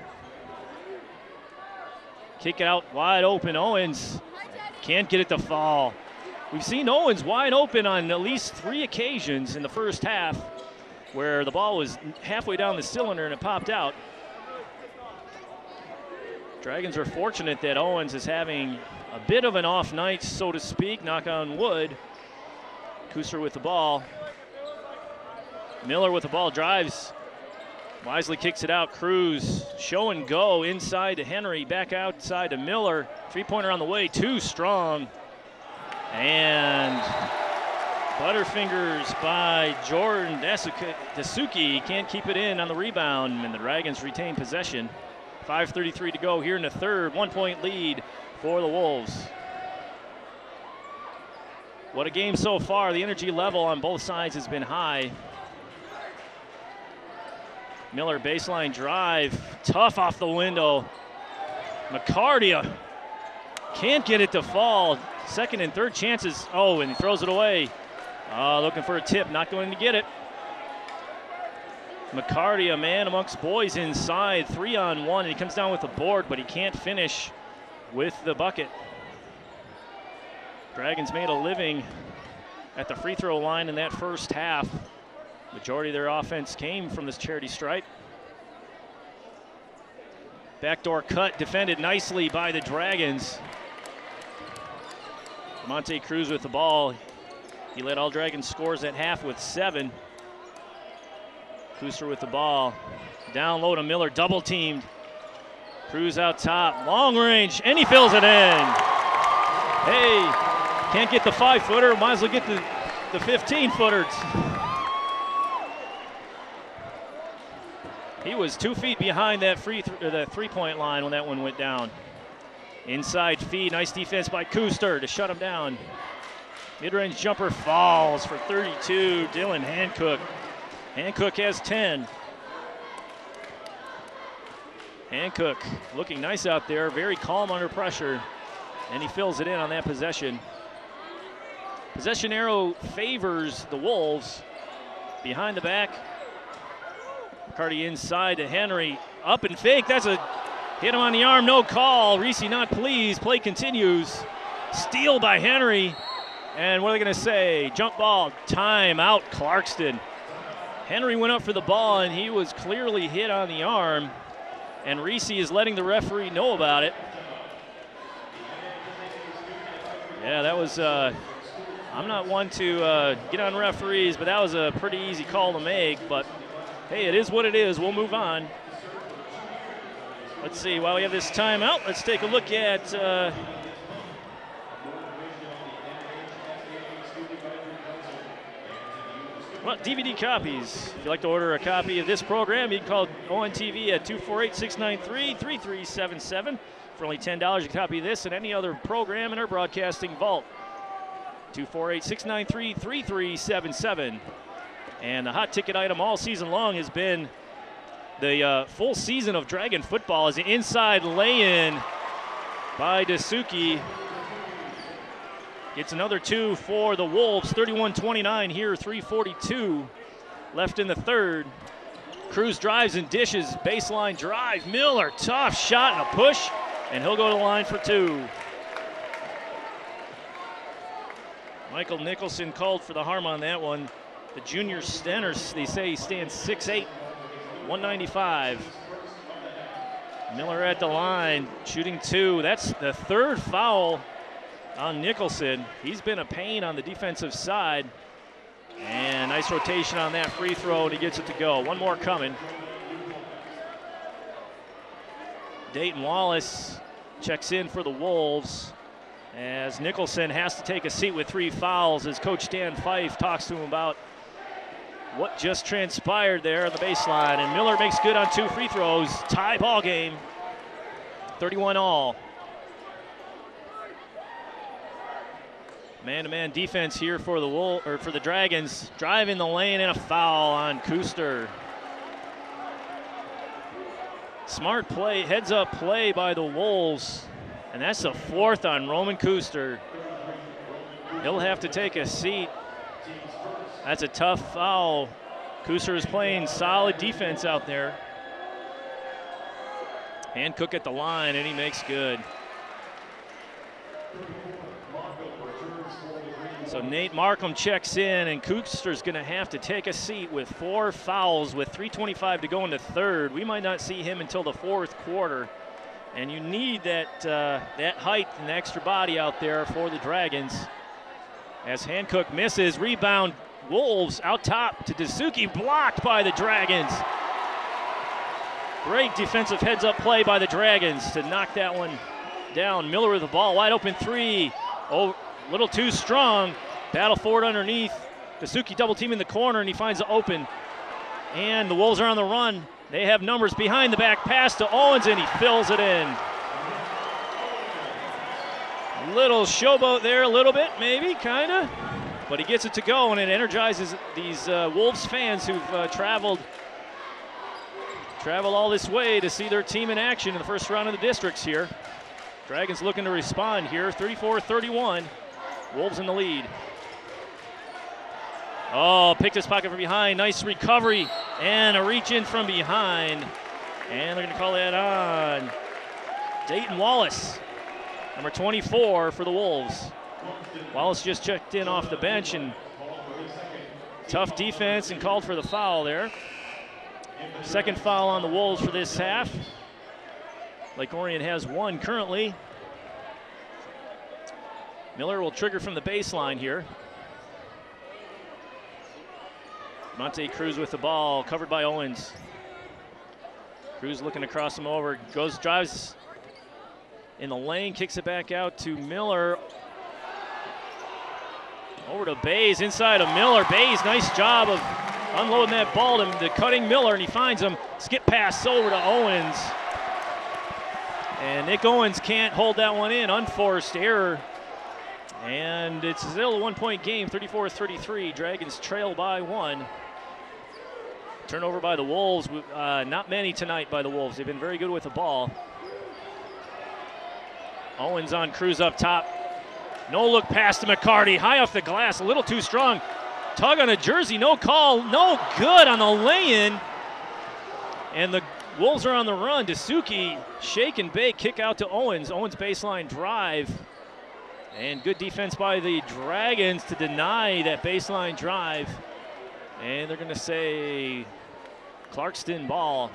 Kick it out wide open. Owens can't get it to fall. We've seen Owens wide open on at least 3 occasions in the first half where the ball was halfway down the cylinder and it popped out. Dragons are fortunate that Owens is having a bit of an off night, so to speak, knock on wood. Kuster with the ball. Miller with the ball, drives. Wisely kicks it out. Cruz, show and go inside to Henry, back outside to Miller. Three-pointer on the way, too strong. And Butterfingers by Jordan Dasuki. Can't keep it in on the rebound, and the Dragons retain possession. 5:33 to go here in the third. 1-point lead for the Wolves. What a game so far. The energy level on both sides has been high. Miller baseline drive, tough off the window. McCarty can't get it to fall. Second and third chances. Oh, and he throws it away. Looking for a tip, not going to get it. McCarty, a man amongst boys inside, 3-on-1, and he comes down with the board, but he can't finish with the bucket. Dragons made a living at the free throw line in that first half. Majority of their offense came from this charity stripe. Backdoor cut defended nicely by the Dragons. Monte Cruz with the ball. He led all Dragons scores at half with 7. Kuster with the ball. Down low to Miller, double teamed. Cruz out top, long range, and he fills it in. Hey, can't get the 5-footer, might as well get the 15-footer. He was 2 feet behind that three-point line when that one went down. Inside feed, nice defense by Kuster to shut him down. Mid-range jumper falls for 32, Dylan Hancock. Hancock has 10. Hancock looking nice out there, very calm under pressure, and he fills it in on that possession. Possession arrow favors the Wolves. Behind the back. McCarty inside to Henry. Up and fake. That's a hit him on the arm. No call. Reese not pleased. Play continues. Steal by Henry. And what are they going to say? Jump ball. Time out, Clarkston. Henry went up for the ball, and he was clearly hit on the arm. And Reese is letting the referee know about it. Yeah, that was, I'm not one to get on referees, but that was a pretty easy call to make. But, hey, it is what it is. We'll move on. Let's see, while we have this timeout, let's take a look at well, DVD copies. If you'd like to order a copy of this program, you can call ONTV at 248-693-3377. For only $10, a copy of this and any other program in our broadcasting vault. 248-693-3377. And the hot ticket item all season long has been the full season of Dragon football as the inside lay-in by Dasuki. Gets another 2 for the Wolves. 31-29 here, 3:42 left in the third. Cruz drives and dishes. Baseline drive. Miller, tough shot and a push, and he'll go to the line for 2. Michael Nicholson called for the harm on that one. The junior center, they say he stands 6'8", 195. Miller at the line, shooting 2. That's the third foul on Nicholson. He's been a pain on the defensive side. And nice rotation on that free throw, and he gets it to go. One more coming. Dayton Wallace checks in for the Wolves as Nicholson has to take a seat with 3 fouls as Coach Dan Fife talks to him about what just transpired there on the baseline. And Miller makes good on 2 free throws. Tie ball game, 31 all. Man-to-man defense here for the Dragons. Driving the lane and a foul on Kuster. Smart play, heads-up play by the Wolves, and that's the 4th on Roman Kuster. He'll have to take a seat. That's a tough foul. Kuster is playing solid defense out there. Hancock at the line, and he makes good. So Nate Markham checks in, and Kuster's going to have to take a seat with 4 fouls with 3:25 to go in the third. We might not see him until the 4th quarter, and you need that height and extra body out there for the Dragons. As Hancock misses, rebound Wolves out top to Dasuki, blocked by the Dragons. Great defensive heads-up play by the Dragons to knock that one down. Miller with the ball, wide open 3. Oh, a little too strong. Battle forward underneath. Dasuki double team in the corner, and he finds it open. And the Wolves are on the run. They have numbers behind the back pass to Owens, and he fills it in. Little showboat there, a little bit, maybe, kind of. But he gets it to go, and it energizes these Wolves fans who've traveled all this way to see their team in action in the first round of the districts here. Dragons looking to respond here, 34-31. Wolves in the lead. Oh, picked his pocket from behind. Nice recovery and a reach in from behind. And they're going to call that on Dayton Wallace, number 24 for the Wolves. Wallace just checked in off the bench, and tough defense and called for the foul there. Second foul on the Wolves for this half. Lake Orion has 1 currently. Miller will trigger from the baseline here. Monte Cruz with the ball, covered by Owens. Cruz looking to cross him over, drives in the lane, kicks it back out to Miller. Over to Bays, inside of Miller. Bays, nice job of unloading that ball to cutting Miller, and he finds him. Skip pass over to Owens. And Nick Owens can't hold that one in, unforced error. And it's still a 1-point game, 34-33. Dragons trail by 1. Turnover by the Wolves. Not many tonight by the Wolves. They've been very good with the ball. Owens on Cruz up top. No look pass to McCarty, high off the glass, a little too strong. Tug on a jersey, no call, no good on the lay-in. And the Wolves are on the run. Dasuki, shake and bake, kick out to Owens. Owens baseline drive. And good defense by the Dragons to deny that baseline drive. And they're going to say Clarkston ball.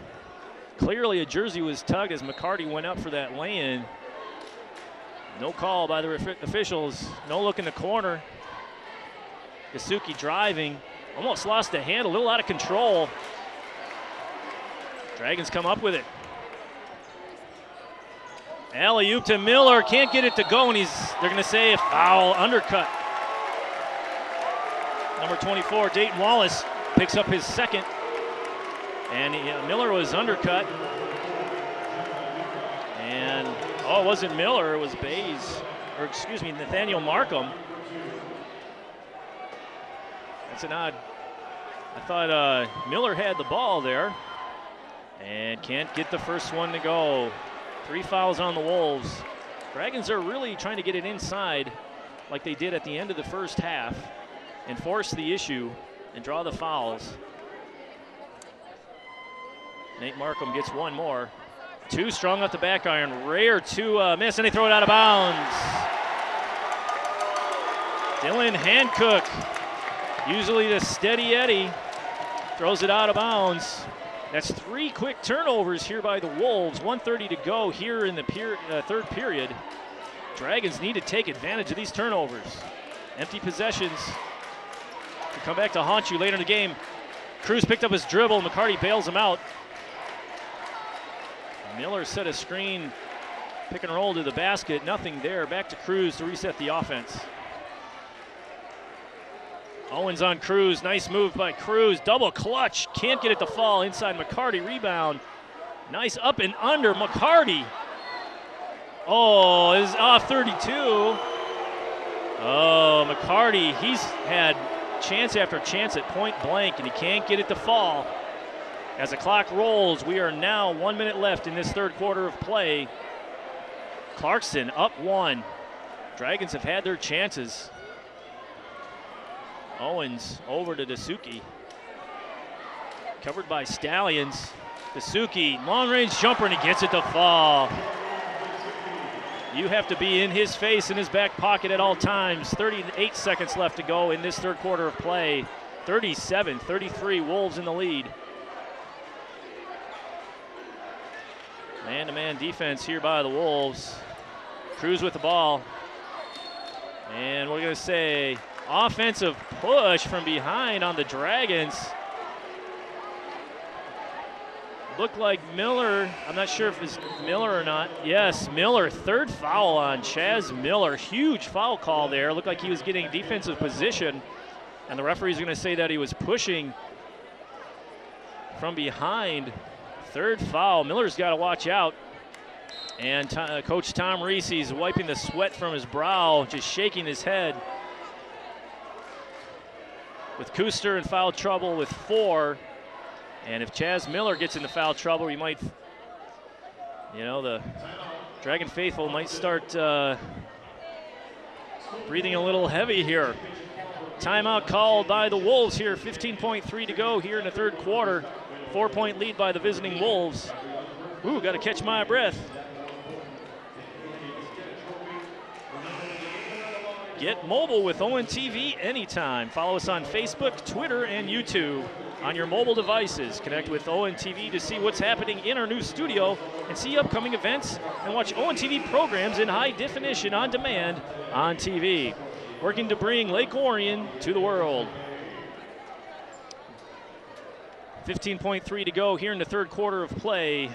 Clearly a jersey was tugged as McCarty went up for that lay-in. No call by the officials. No look in the corner. Dasuki driving. Almost lost the hand, a little out of control. Dragons come up with it. Alley-oop to Miller, can't get it to go, and they're going to say a foul, undercut. Number 24, Dayton Wallace, picks up his second. And Miller was undercut. And, it wasn't Miller, it was Nathaniel Markham. That's an odd, I thought Miller had the ball there. And can't get the first one to go. 3 fouls on the Wolves. Dragons are really trying to get it inside like they did at the end of the first half and force the issue and draw the fouls. Nate Markham gets one more. 2 strong off the back iron. Rare to miss, and they throw it out of bounds. Dylan Hancock, usually the steady Eddie, throws it out of bounds. That's 3 quick turnovers here by the Wolves. 1:30 to go here in the third period. Dragons need to take advantage of these turnovers. Empty possessions to come back to haunt you later in the game. Cruz picked up his dribble. McCarty bails him out. Miller set a screen, pick and roll to the basket. Nothing there. Back to Cruz to reset the offense. Owens on Cruz, nice move by Cruz, double clutch, can't get it to fall, inside McCarty, rebound. Nice up and under, McCarty. Is off 32. McCarty, he's had chance after chance at point blank, and he can't get it to fall. As the clock rolls, we are now 1 minute left in this third quarter of play. Clarkston up 1. Dragons have had their chances. Owens over to Dasuki. Covered by Stallions. Dasuki, long-range jumper, and he gets it to fall. You have to be in his face, in his back pocket at all times. 38 seconds left to go in this third quarter of play. 37-33, Wolves in the lead. Man-to-man defense here by the Wolves. Cruz with the ball. And we're going to say offensive push from behind on the Dragons. Looked like Miller, I'm not sure if it's Miller or not. Yes, Miller, third foul on Chaz Miller. Huge foul call there. Looked like he was getting defensive position. And the referee's going to say that he was pushing from behind. Third foul. Miller's got to watch out. And Coach Tom Reese's wiping the sweat from his brow, just shaking his head. With Kuster in foul trouble with 4. And if Chaz Miller gets into foul trouble, you might, the Dragon faithful might start breathing a little heavy here. Timeout called by the Wolves here. 15.3 to go here in the third quarter. 4-point lead by the visiting Wolves. Ooh, got to catch my breath. Get mobile with ONTV anytime. Follow us on Facebook, Twitter, and YouTube on your mobile devices. Connect with ONTV to see what's happening in our new studio and see upcoming events and watch ONTV programs in high definition on demand on TV. Working to bring Lake Orion to the world. 15.3 to go here in the third quarter of play.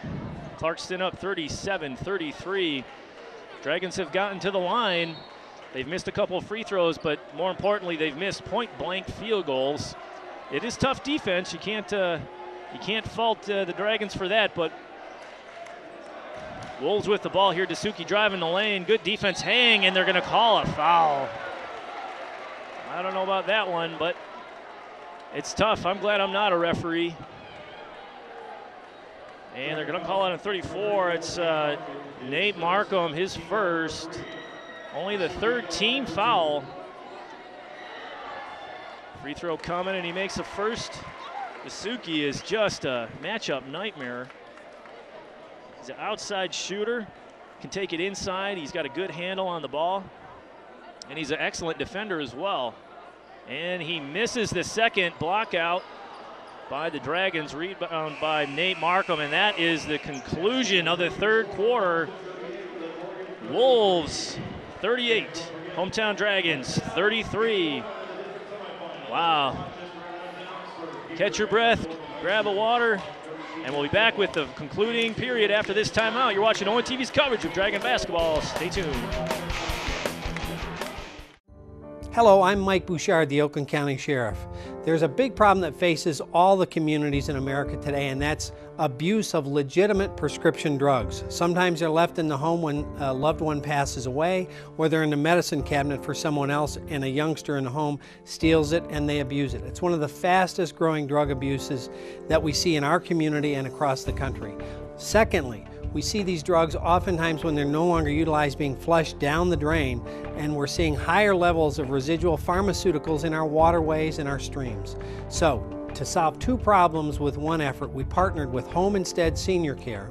Clarkston up 37-33. Dragons have gotten to the line. They've missed a couple of free throws, but more importantly, they've missed point-blank field goals. It is tough defense. You can't fault the Dragons for that, but Wolves with the ball here. Dasuki driving the lane. Good defense hang, and they're going to call a foul. I don't know about that one, but it's tough. I'm glad I'm not a referee. And they're going to call it on 34. It's Nate Markham, his first. Only the third team foul. Free throw coming, and he makes the first. Dasuki is just a matchup nightmare. He's an outside shooter, can take it inside. He's got a good handle on the ball, and he's an excellent defender as well. And he misses the second block out by the Dragons, rebound by Nate Markham, and that is the conclusion of the third quarter. Wolves 38, hometown Dragons 33. Wow. Catch your breath, grab a water, and we'll be back with the concluding period after this timeout. You're watching ONTV's coverage of Dragon basketball. Stay tuned. Hello, I'm Mike Bouchard, the Oakland County Sheriff. There's a big problem that faces all the communities in America today, and that's abuse of legitimate prescription drugs. Sometimes they're left in the home when a loved one passes away, or they're in the medicine cabinet for someone else, and a youngster in the home steals it and they abuse it. It's one of the fastest growing drug abuses that we see in our community and across the country. Secondly, we see these drugs oftentimes when they're no longer utilized being flushed down the drain, and we're seeing higher levels of residual pharmaceuticals in our waterways and our streams. So, to solve two problems with one effort, we partnered with Home Instead Senior Care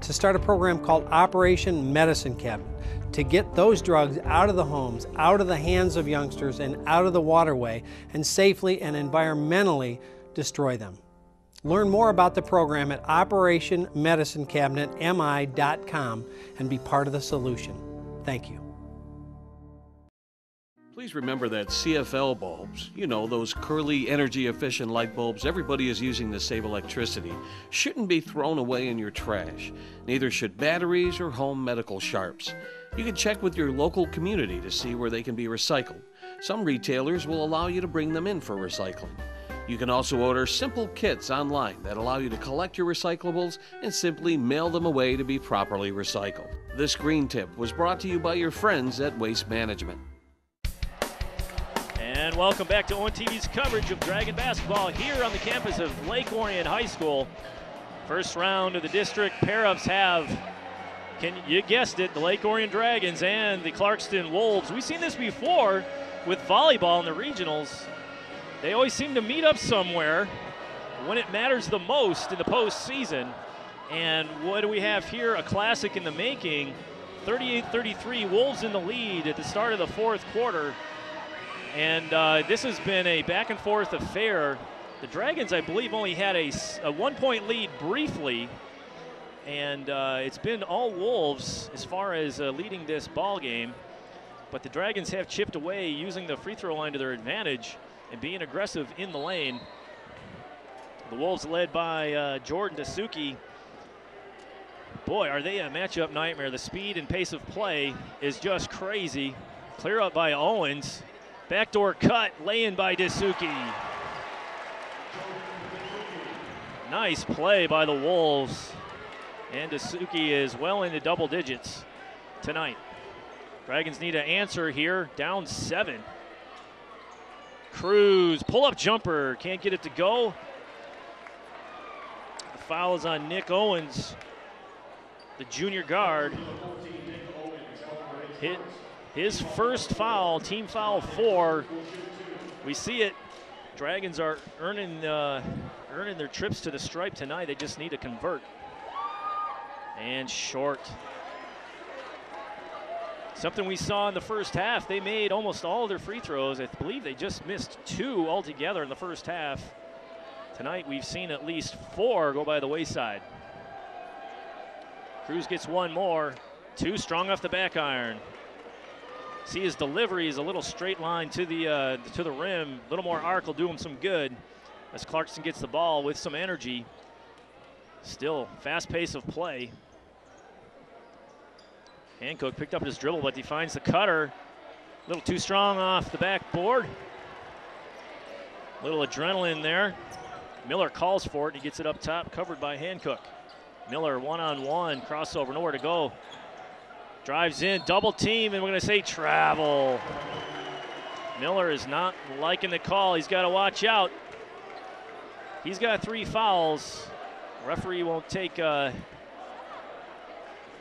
to start a program called Operation Medicine Cabinet to get those drugs out of the homes, out of the hands of youngsters, and out of the waterway, and safely and environmentally destroy them. Learn more about the program at OperationMedicineCabinetMI.com and be part of the solution. Thank you. Please remember that CFL bulbs, you know, those curly, energy-efficient light bulbs everybody is using to save electricity, shouldn't be thrown away in your trash. Neither should batteries or home medical sharps. You can check with your local community to see where they can be recycled. Some retailers will allow you to bring them in for recycling. You can also order simple kits online that allow you to collect your recyclables and simply mail them away to be properly recycled. This green tip was brought to you by your friends at Waste Management. And welcome back to ONTV's coverage of Dragon basketball here on the campus of Lake Orion High School. First round of the district pair-ups have, you guessed it, the Lake Orion Dragons and the Clarkston Wolves. We've seen this before with volleyball in the regionals. They always seem to meet up somewhere when it matters the most in the postseason. And what do we have here? A classic in the making. 38-33, Wolves in the lead at the start of the fourth quarter. And this has been a back-and-forth affair. The Dragons, I believe, only had a one-point lead briefly. And it's been all Wolves as far as leading this ball game. But the Dragons have chipped away using the free throw line to their advantage and being aggressive in the lane. The Wolves led by Jordan Dasuki. Boy, are they a matchup nightmare. The speed and pace of play is just crazy. Clear up by Owens. Backdoor cut, lay-in by Dasuki. Nice play by the Wolves. And Dasuki is well into double digits tonight. Dragons need an answer here, down 7. Cruz, pull-up jumper, can't get it to go. The foul is on Nick Owens, the junior guard. Hit his first foul, team foul 4. We see it. Dragons are earning their trips to the stripe tonight. They just need to convert. And short. Something we saw in the first half. They made almost all of their free throws. I believe they just missed 2 altogether in the first half. Tonight we've seen at least 4 go by the wayside. Cruz gets 1 more. 2 strong off the back iron. See, his delivery is a little straight line to the rim. A little more arc will do him some good as Clarkston gets the ball with some energy. Still fast pace of play. Hancock picked up his dribble, but he finds the cutter. A little too strong off the backboard. A little adrenaline there. Miller calls for it, and he gets it up top, covered by Hancock. Miller one-on-one, crossover, nowhere to go. Drives in, double team, and we're going to say travel. Miller is not liking the call. He's got to watch out. He's got 3 fouls. Referee won't take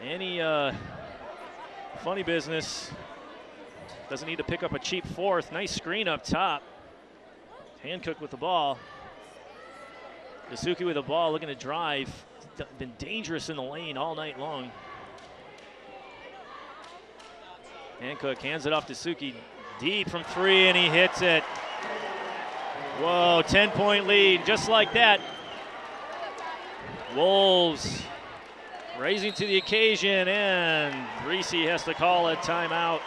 any funny business. Doesn't need to pick up a cheap fourth. Nice screen up top. Hancock with the ball. Dasuki with the ball, looking to drive. Been dangerous in the lane all night long. Hancock hands it off to Suki. Deep from 3, and he hits it. Whoa, 10-point lead, just like that. Wolves raising to the occasion, and Reese has to call a timeout.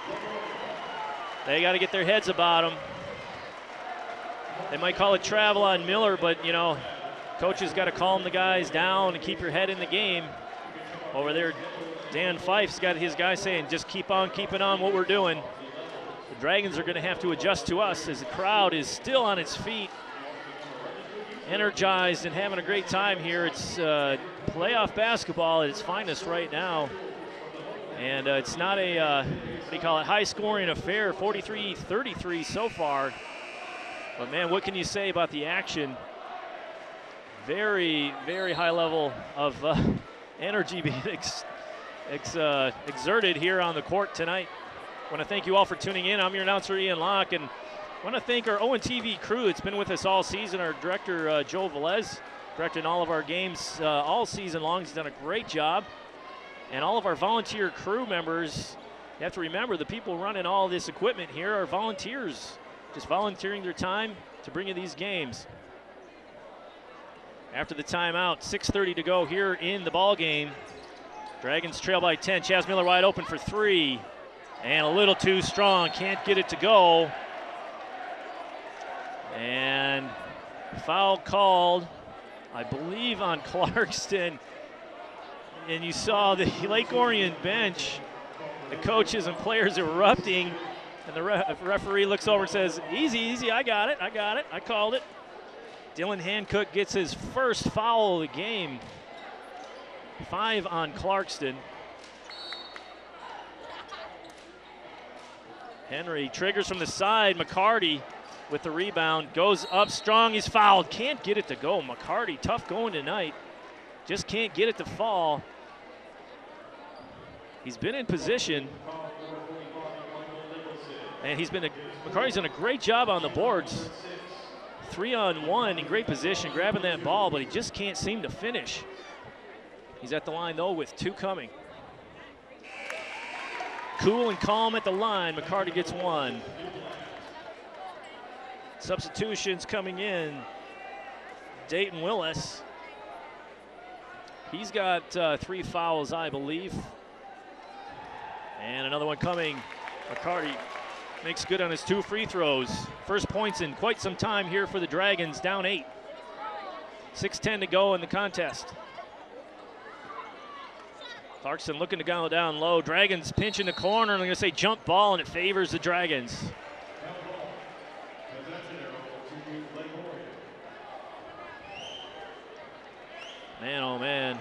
They got to get their heads about them. They might call it travel on Miller, but, you know, coaches got to calm the guys down and keep your head in the game. Over there, Dan Fife's got his guy saying, just keep on keeping on what we're doing. The Dragons are going to have to adjust to us as the crowd is still on its feet, energized and having a great time here. It's playoff basketball at its finest right now. And it's not a, what do you call it, high-scoring affair, 43-33 so far. But, man, what can you say about the action? Very, very high level of energy being exerted here on the court tonight. I want to thank you all for tuning in. I'm your announcer, Ian Locke, and I want to thank our ONTV crew that's been with us all season. Our director, Joe Velez, directing all of our games all season long. He's done a great job. And all of our volunteer crew members, you have to remember, the people running all this equipment here are volunteers, just volunteering their time to bring you these games. After the timeout, 6:30 to go here in the ball game. Dragons trail by 10. Chaz Miller wide open for 3. And a little too strong, can't get it to go. And foul called, I believe, on Clarkston. And you saw the Lake Orion bench, the coaches and players erupting. And the referee looks over and says, easy, easy, I got it, I called it. Dylan Hancock gets his first foul of the game. 5 on Clarkston. Henry triggers from the side. McCarty with the rebound. Goes up strong. He's fouled. Can't get it to go. McCarty, tough going tonight. Just can't get it to fall. He's been in position. And McCarty's done a great job on the boards. 3-on-1 in great position, grabbing that ball, but he just can't seem to finish. He's at the line, though, with 2 coming. Cool and calm at the line. McCarty gets 1. Substitutions coming in. Dayton Willis. He's got 3 fouls, I believe. And another one coming. McCarty makes good on his 2 free throws. First points in quite some time here for the Dragons, down 8. 6:10 to go in the contest. Clarkston looking to go down low. Dragons pinch in the corner, and I'm going to say jump ball, and it favors the Dragons. Man, oh man.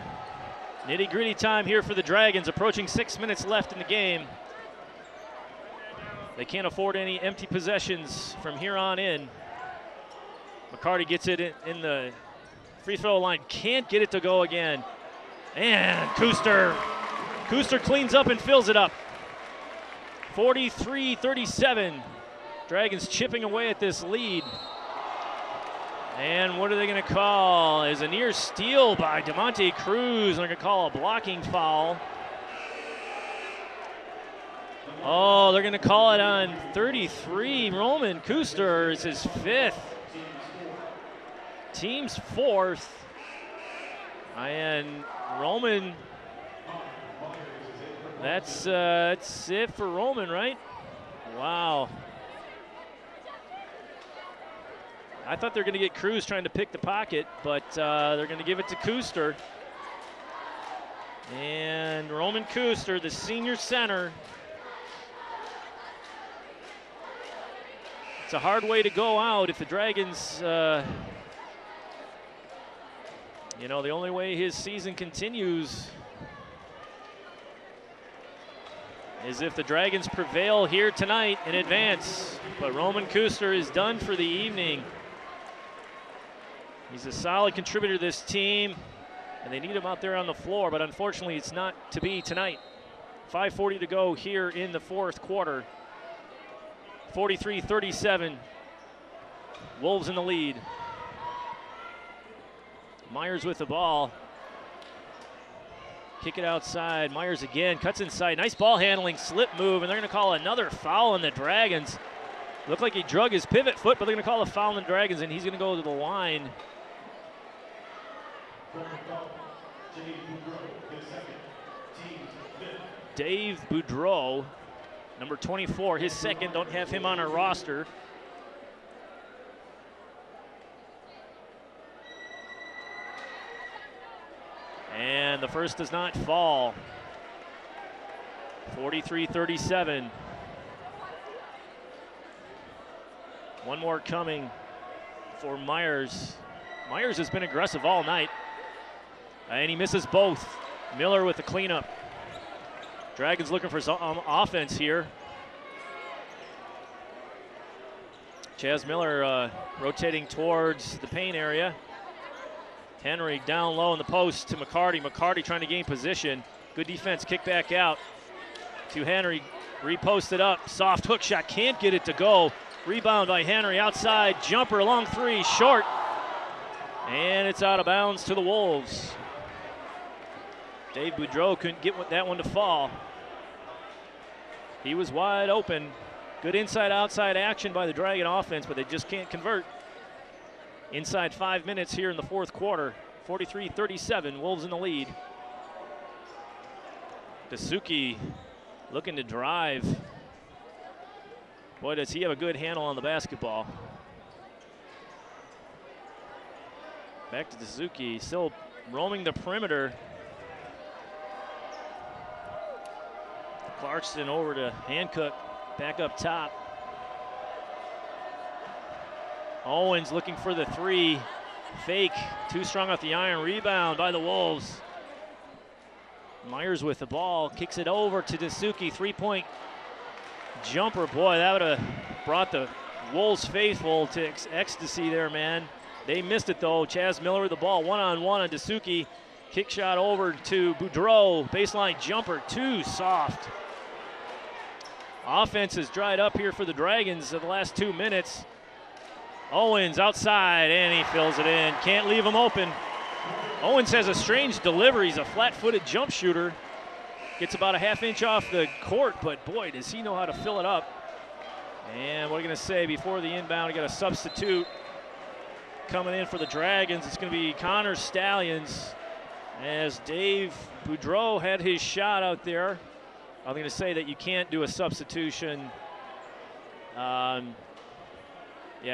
Nitty-gritty time here for the Dragons, approaching 6 minutes left in the game. They can't afford any empty possessions from here on in. McCarty gets it in the free throw line. Can't get it to go again. And Kuster cleans up and fills it up. 43-37. Dragons chipping away at this lead. And what are they going to call? Is a near steal by DeMonte Cruz. They're going to call a blocking foul. Oh, they're going to call it on 33. Roman Kuster is his 5th. Team's 4th. And Roman, that's it for Roman, right? Wow. I thought they were going to get Cruz trying to pick the pocket, but they're going to give it to Kuster. And Roman Kuster, the senior center. It's a hard way to go out if the Dragons, you know, the only way his season continues is if the Dragons prevail here tonight in advance. But Roman Kuster is done for the evening. He's a solid contributor to this team, and they need him out there on the floor, but unfortunately it's not to be tonight. 5:40 to go here in the 4th quarter. 43-37. Wolves in the lead. Myers with the ball. Kick it outside. Myers again, cuts inside. Nice ball handling, slip move, and they're going to call another foul on the Dragons. Looked like he drug his pivot foot, but they're going to call a foul on the Dragons, and he's going to go to the line. Dave Boudreau, number 24, his second. Don't have him on our roster. And the first does not fall. 43-37. One more coming for Myers. Myers has been aggressive all night, and he misses both. Miller with the cleanup. Dragons looking for some offense here. Chaz Miller rotating towards the paint area. Henry down low in the post to McCarty. McCarty trying to gain position. Good defense, kick back out to Henry. Reposted up, soft hook shot, can't get it to go. Rebound by Henry outside, jumper, long three, short. And it's out of bounds to the Wolves. Dave Boudreau couldn't get that one to fall. He was wide open. Good inside-outside action by the Dragon offense, but they just can't convert. Inside 5 minutes here in the fourth quarter. 43-37, Wolves in the lead. Dasuki looking to drive. Boy, does he have a good handle on the basketball. Back to Dasuki, still roaming the perimeter. Clarkston over to Hancock, back up top. Owens looking for the three. Fake, too strong off the iron. Rebound by the Wolves. Myers with the ball, kicks it over to Dasuki. Three-point jumper. Boy, that would have brought the Wolves faithful to ecstasy there, man. They missed it, though. Chaz Miller with the ball, one-on-one on Dasuki. Kick shot over to Boudreau. Baseline jumper, too soft. Offense has dried up here for the Dragons in the last 2 minutes. Owens outside, and he fills it in. Can't leave him open. Owens has a strange delivery. He's a flat-footed jump shooter. Gets about a half-inch off the court, but boy, does he know how to fill it up. And what are you going to say before the inbound? We got a substitute coming in for the Dragons. It's going to be Connor Stallions, as Dave Boudreau had his shot out there. I'm going to say that you can't do a substitution. Yeah,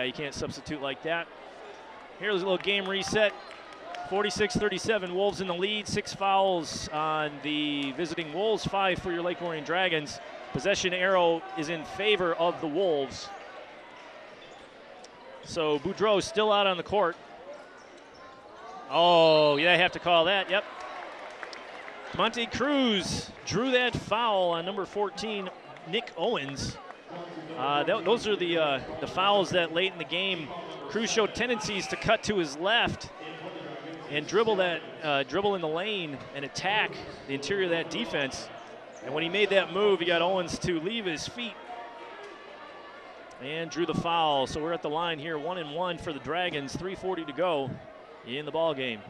you can't substitute like that. Here's a little game reset. 46-37, Wolves in the lead. 6 fouls on the visiting Wolves, 5 for your Lake Orion Dragons. Possession arrow is in favor of the Wolves. So Boudreau still out on the court. Oh, yeah, I have to call that, yep. Monte Cruz drew that foul on number 14, Nick Owens. Those are the fouls that late in the game, Cruz showed tendencies to cut to his left and dribble in the lane and attack the interior of that defense. And when he made that move, he got Owens to leave his feet and drew the foul. So we're at the line here, 1-1 for the Dragons, 3:40 to go in the ball game.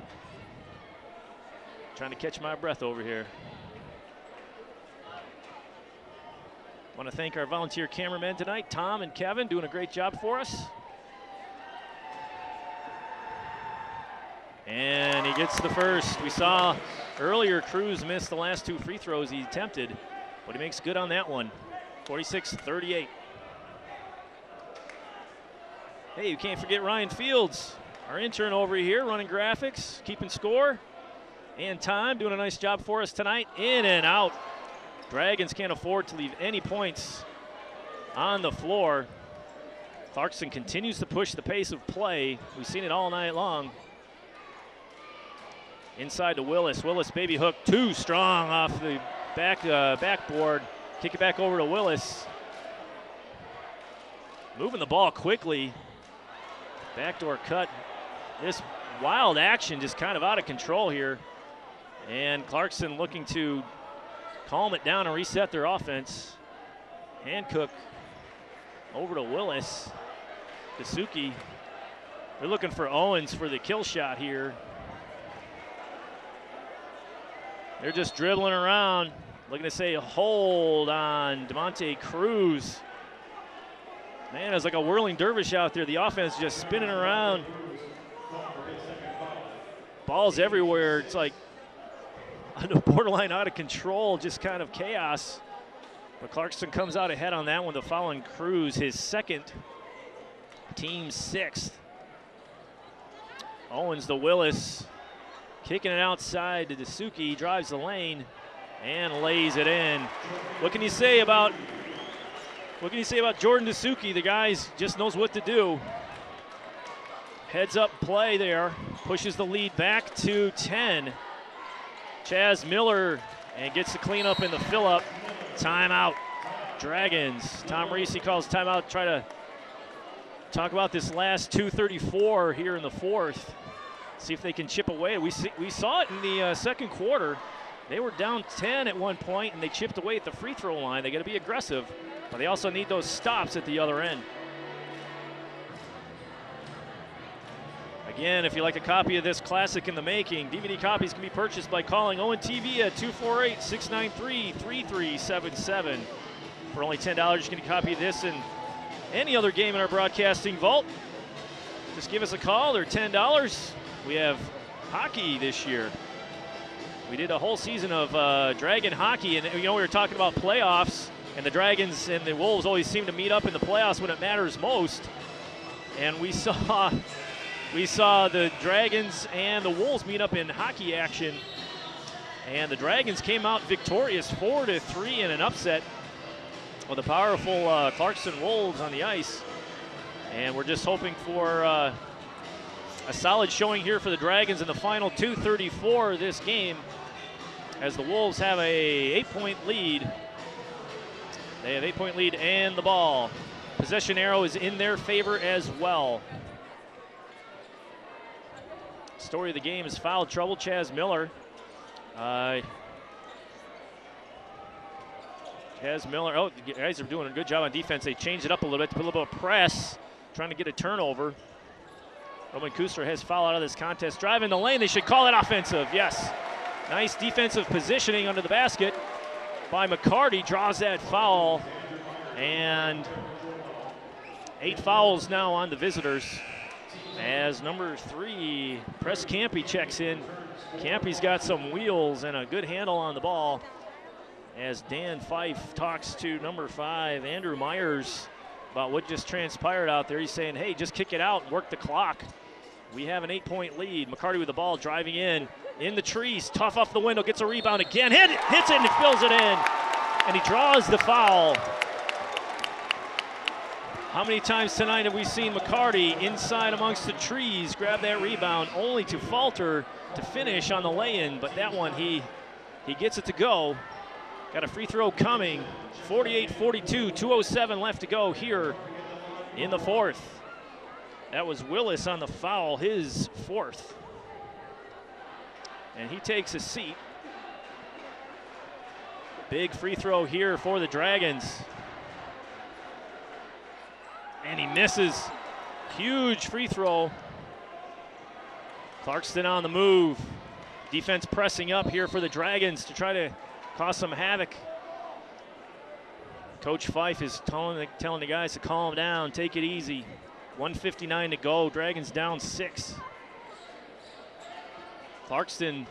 Trying to catch my breath over here. Want to thank our volunteer cameramen tonight, Tom and Kevin, doing a great job for us. And he gets the first. We saw earlier Cruz missed the last 2 free throws he attempted, but he makes good on that one. 46-38. Hey, you can't forget Ryan Fields, our intern over here, running graphics, keeping score and time, doing a nice job for us tonight. In and out. Dragons can't afford to leave any points on the floor. Clarkston continues to push the pace of play. We've seen it all night long. Inside to Willis. Willis baby hook, too strong off the backboard. Kick it back over to Willis. Moving the ball quickly. Backdoor cut. This wild action just kind of out of control here. And Clarkston looking to calm it down and reset their offense. Hancock Over to Willis. Dasuki. They're looking for Owens for the kill shot here. They're just dribbling around, looking to say a hold on DeMonte Cruz. Man, it's like a whirling dervish out there. The offense just spinning around. Balls everywhere. It's like borderline out of control, just kind of chaos. But Clarkston comes out ahead on that one. The foul on Cruz, his second, team sixth. Owens to Willis, kicking it outside to Dasuki, drives the lane and lays it in. What can you say about Jordan Dasuki? The guy just knows what to do. Heads up play there, pushes the lead back to 10. Chaz Miller and gets the cleanup in the fill-up. Timeout, Dragons. Tom Reese calls timeout, try to talk about this last 2:34 here in the fourth. See if they can chip away. We saw it in the second quarter. They were down 10 at one point, and they chipped away at the free throw line. They got to be aggressive, but they also need those stops at the other end. Again, if you'd like a copy of this classic in the making, DVD copies can be purchased by calling ONTV at 248-693-3377. For only $10, you can get a copy of this and any other game in our broadcasting vault. Just give us a call. They're $10. We have hockey this year. We did a whole season of Dragon hockey, and we were talking about playoffs, and the Dragons and the Wolves always seem to meet up in the playoffs when it matters most. And we saw the Dragons and the Wolves meet up in hockey action, and the Dragons came out victorious 4-3 in an upset with the powerful Clarkston Wolves on the ice. And we're just hoping for a solid showing here for the Dragons in the final 2:34 of this game, as the Wolves have a 8-point lead. They have 8-point lead and the ball. Possession arrow is in their favor as well. Story of the game is foul trouble. Chaz Miller. Chaz Miller. Oh, the guys are doing a good job on defense. They changed it up a little bit to put a little bit of press, trying to get a turnover. Roman Kuster has foul out of this contest. Driving the lane. They should call it offensive. Yes. Nice defensive positioning under the basket by McCarty. Draws that foul. And 8 fouls now on the visitors, as number 3, Press Campy, checks in. Campy's got some wheels and a good handle on the ball, as Dan Fife talks to number 5, Andrew Myers, about what just transpired out there. He's saying, hey, just kick it out and work the clock. We have an 8-point lead. McCarty with the ball, driving in the trees, tough off the window, gets a rebound again, hits it and fills it in, and he draws the foul. How many times tonight have we seen McCarty inside amongst the trees grab that rebound, only to falter to finish on the lay-in? But that one, he gets it to go. Got a free throw coming. 48-42, 2:07 left to go here in the fourth. That was Willis on the foul, his fourth. And he takes a seat. Big free throw here for the Dragons. And he misses. Huge free throw. Clarkston on the move. Defense pressing up here for the Dragons to try to cause some havoc. Coach Fife is telling the guys to calm down, take it easy. 1:59 to go. Dragons down 6. Clarkston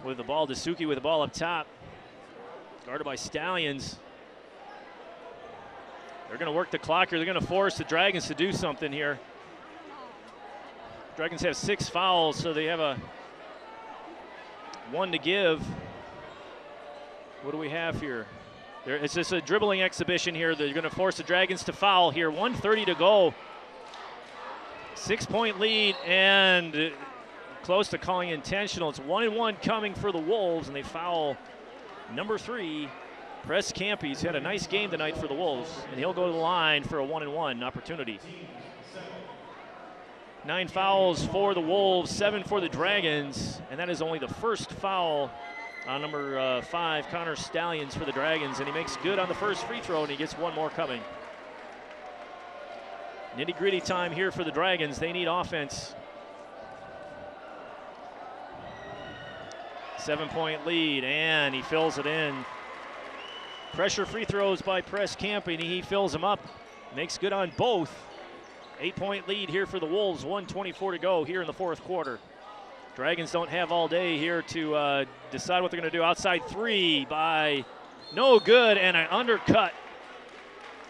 with the ball. Dasuki with the ball up top. Guarded by Stallions. They're going to work the clock here. They're going to force the Dragons to do something here. Dragons have 6 fouls, so they have a 1 to give. What do we have here? It's just a dribbling exhibition here. They're going to force the Dragons to foul here. 1:30 to go. 6-point lead, and close to calling intentional. It's 1-1 coming for the Wolves, and they foul number 3. Press Campy. He's had a nice game tonight for the Wolves, and he'll go to the line for a 1-and-1 opportunity. 9 fouls for the Wolves, 7 for the Dragons, and that is only the first foul on number 5, Connor Stallions for the Dragons, and he makes good on the first free throw, and he gets one more coming. Nitty-gritty time here for the Dragons. They need offense. 7-point lead, and he fills it in. Pressure free throws by Press Camping. He fills them up. Makes good on both. 8-point lead here for the Wolves. 1:24 to go here in the fourth quarter. Dragons don't have all day here to decide what they're going to do. Outside three by no good, and an undercut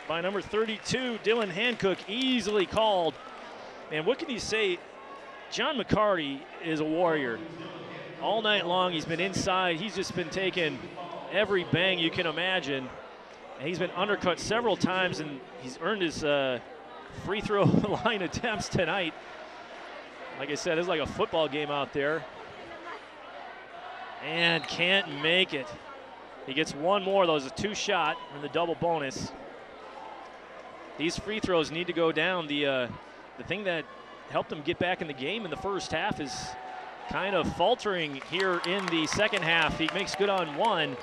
by number 32, Dylan Hancock, easily called. And what can you say? John McCarty is a warrior. All night long he's been inside. He's just been taking every bang you can imagine. And he's been undercut several times, and he's earned his free throw line attempts tonight. Like I said, it's like a football game out there. And can't make it. He gets one more, though. It's a 2-shot in the double bonus. These free throws need to go down. The thing that helped them get back in the game in the first half is kind of faltering here in the second half. He makes good on one.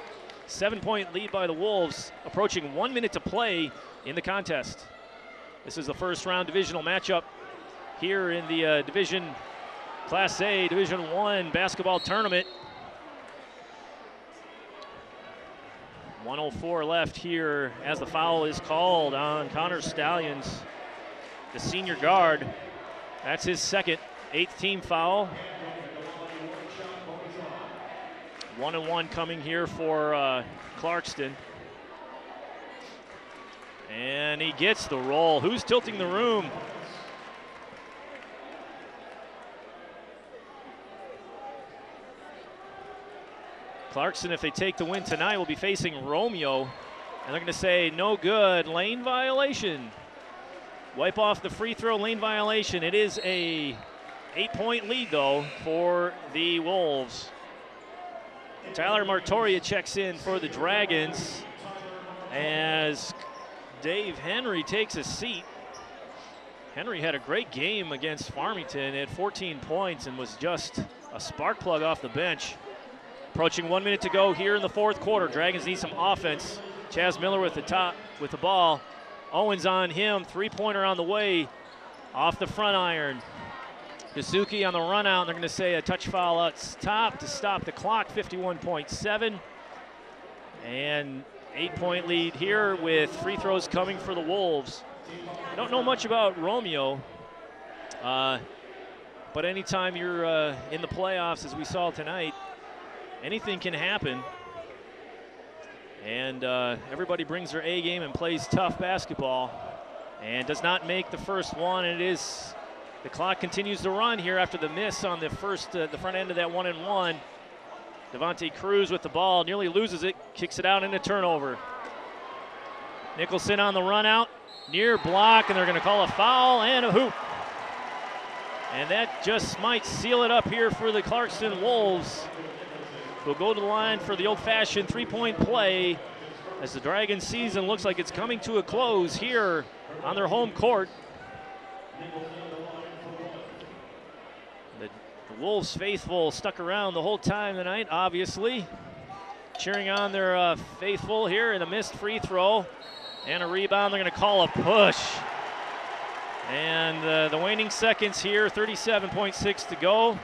7-point lead by the Wolves, approaching 1 minute to play in the contest. This is the first round divisional matchup here in the Division Class A, Division I basketball tournament. 1:04 left here as the foul is called on Connor Stallions, the senior guard. That's his second, 8th team foul. 1-1 coming here for Clarkston. And he gets the roll. Who's tilting the room? Clarkston, if they take the win tonight, will be facing Romeo. And they're going to say, no good, lane violation. Wipe off the free throw, lane violation. It is a 8-point lead, though, for the Wolves. Tyler Martoria checks in for the Dragons as Dave Henry takes a seat. Henry had a great game against Farmington at 14 points and was just a spark plug off the bench. Approaching 1 minute to go here in the fourth quarter. Dragons need some offense. Chaz Miller with the ball. Owens on him. 3-pointer on the way. Off the front iron. Suzuki on the run out. They're going to say a touch foul out top to stop the clock. 51.7. And 8-point lead here with free throws coming for the Wolves. I don't know much about Romeo. But anytime you're in the playoffs, as we saw tonight, anything can happen. And everybody brings their A game and plays tough basketball and does not make the first one. And it is, the clock continues to run here after the miss on the front end of that 1-and-1. Devontae Cruz with the ball, nearly loses it, kicks it out in a turnover. Nicholson on the run out, near block, and they're going to call a foul and a hoop. And that just might seal it up here for the Clarkston Wolves. We'll go to the line for the old-fashioned 3-point play as the Dragons season looks like it's coming to a close here on their home court. The Wolves faithful stuck around the whole time tonight, obviously. Cheering on their faithful here in a missed free throw. And a rebound, they're going to call a push. And the waning seconds here, 37.6 to go.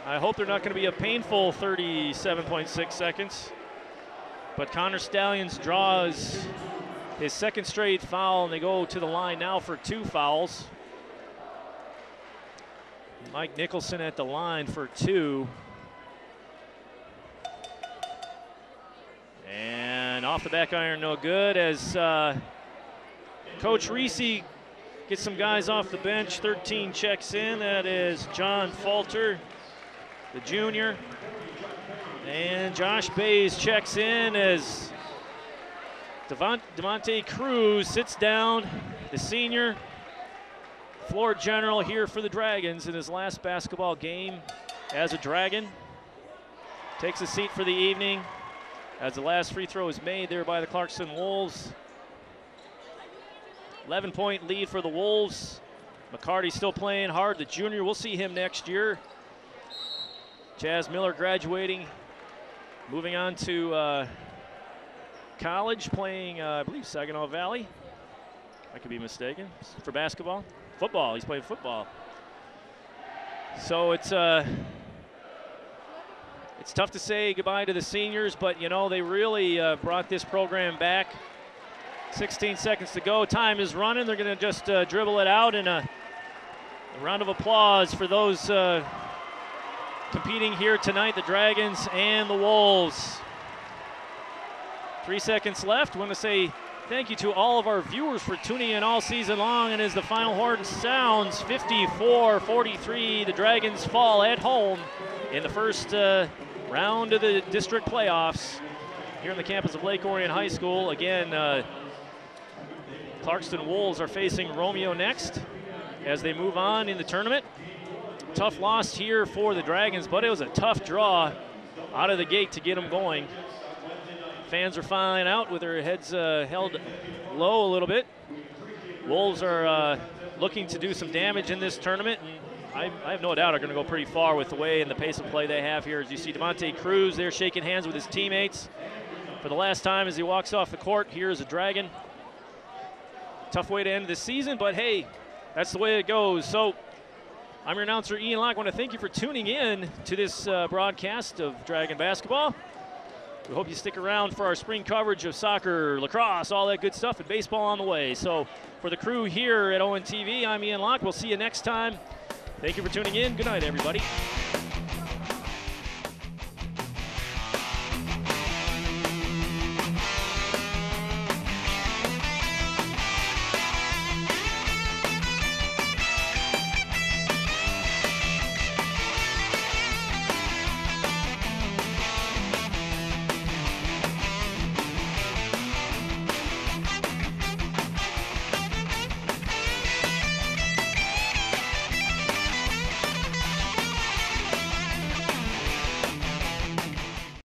I hope they're not going to be a painful 37.6 seconds. But Connor Stallions draws his second straight foul, and they go to the line now for 2 fouls. Mike Nicholson at the line for 2. And off the back iron, no good, as Coach Reese gets some guys off the bench. 13 checks in. That is John Falter, the junior. And Josh Bays checks in as Devontae Cruz sits down, the senior. Floor general here for the Dragons in his last basketball game as a Dragon. Takes a seat for the evening as the last free throw is made there by the Clarkston Wolves. 11-point lead for the Wolves. McCarty still playing hard, the junior. We'll see him next year. Jazz Miller graduating, moving on to college, playing, I believe, Saginaw Valley. I could be mistaken. For basketball? Football. He's playing football. So it's tough to say goodbye to the seniors, but, you know, they really brought this program back. 16 seconds to go. Time is running. They're going to just dribble it out, and a round of applause for those competing here tonight, the Dragons and the Wolves. 3 seconds left. I want to say thank you to all of our viewers for tuning in all season long, and as the final horn sounds, 54-43, the Dragons fall at home in the first round of the district playoffs here on the campus of Lake Orion High School. Again, Clarkston Wolves are facing Romeo next as they move on in the tournament. Tough loss here for the Dragons, but it was a tough draw out of the gate to get them going. Fans are filing out with their heads held low a little bit. Wolves are looking to do some damage in this tournament, and I have no doubt are going to go pretty far with the way and the pace of play they have here. As you see DeMonte Cruz there shaking hands with his teammates for the last time as he walks off the court. Here's a Dragon. Tough way to end this season, but hey, that's the way it goes. So I'm your announcer, Ian Locke. I want to thank you for tuning in to this broadcast of Dragon basketball. We hope you stick around for our spring coverage of soccer, lacrosse, all that good stuff, and baseball on the way. So for the crew here at ONTV, I'm Ian Locke. We'll see you next time. Thank you for tuning in. Good night, everybody.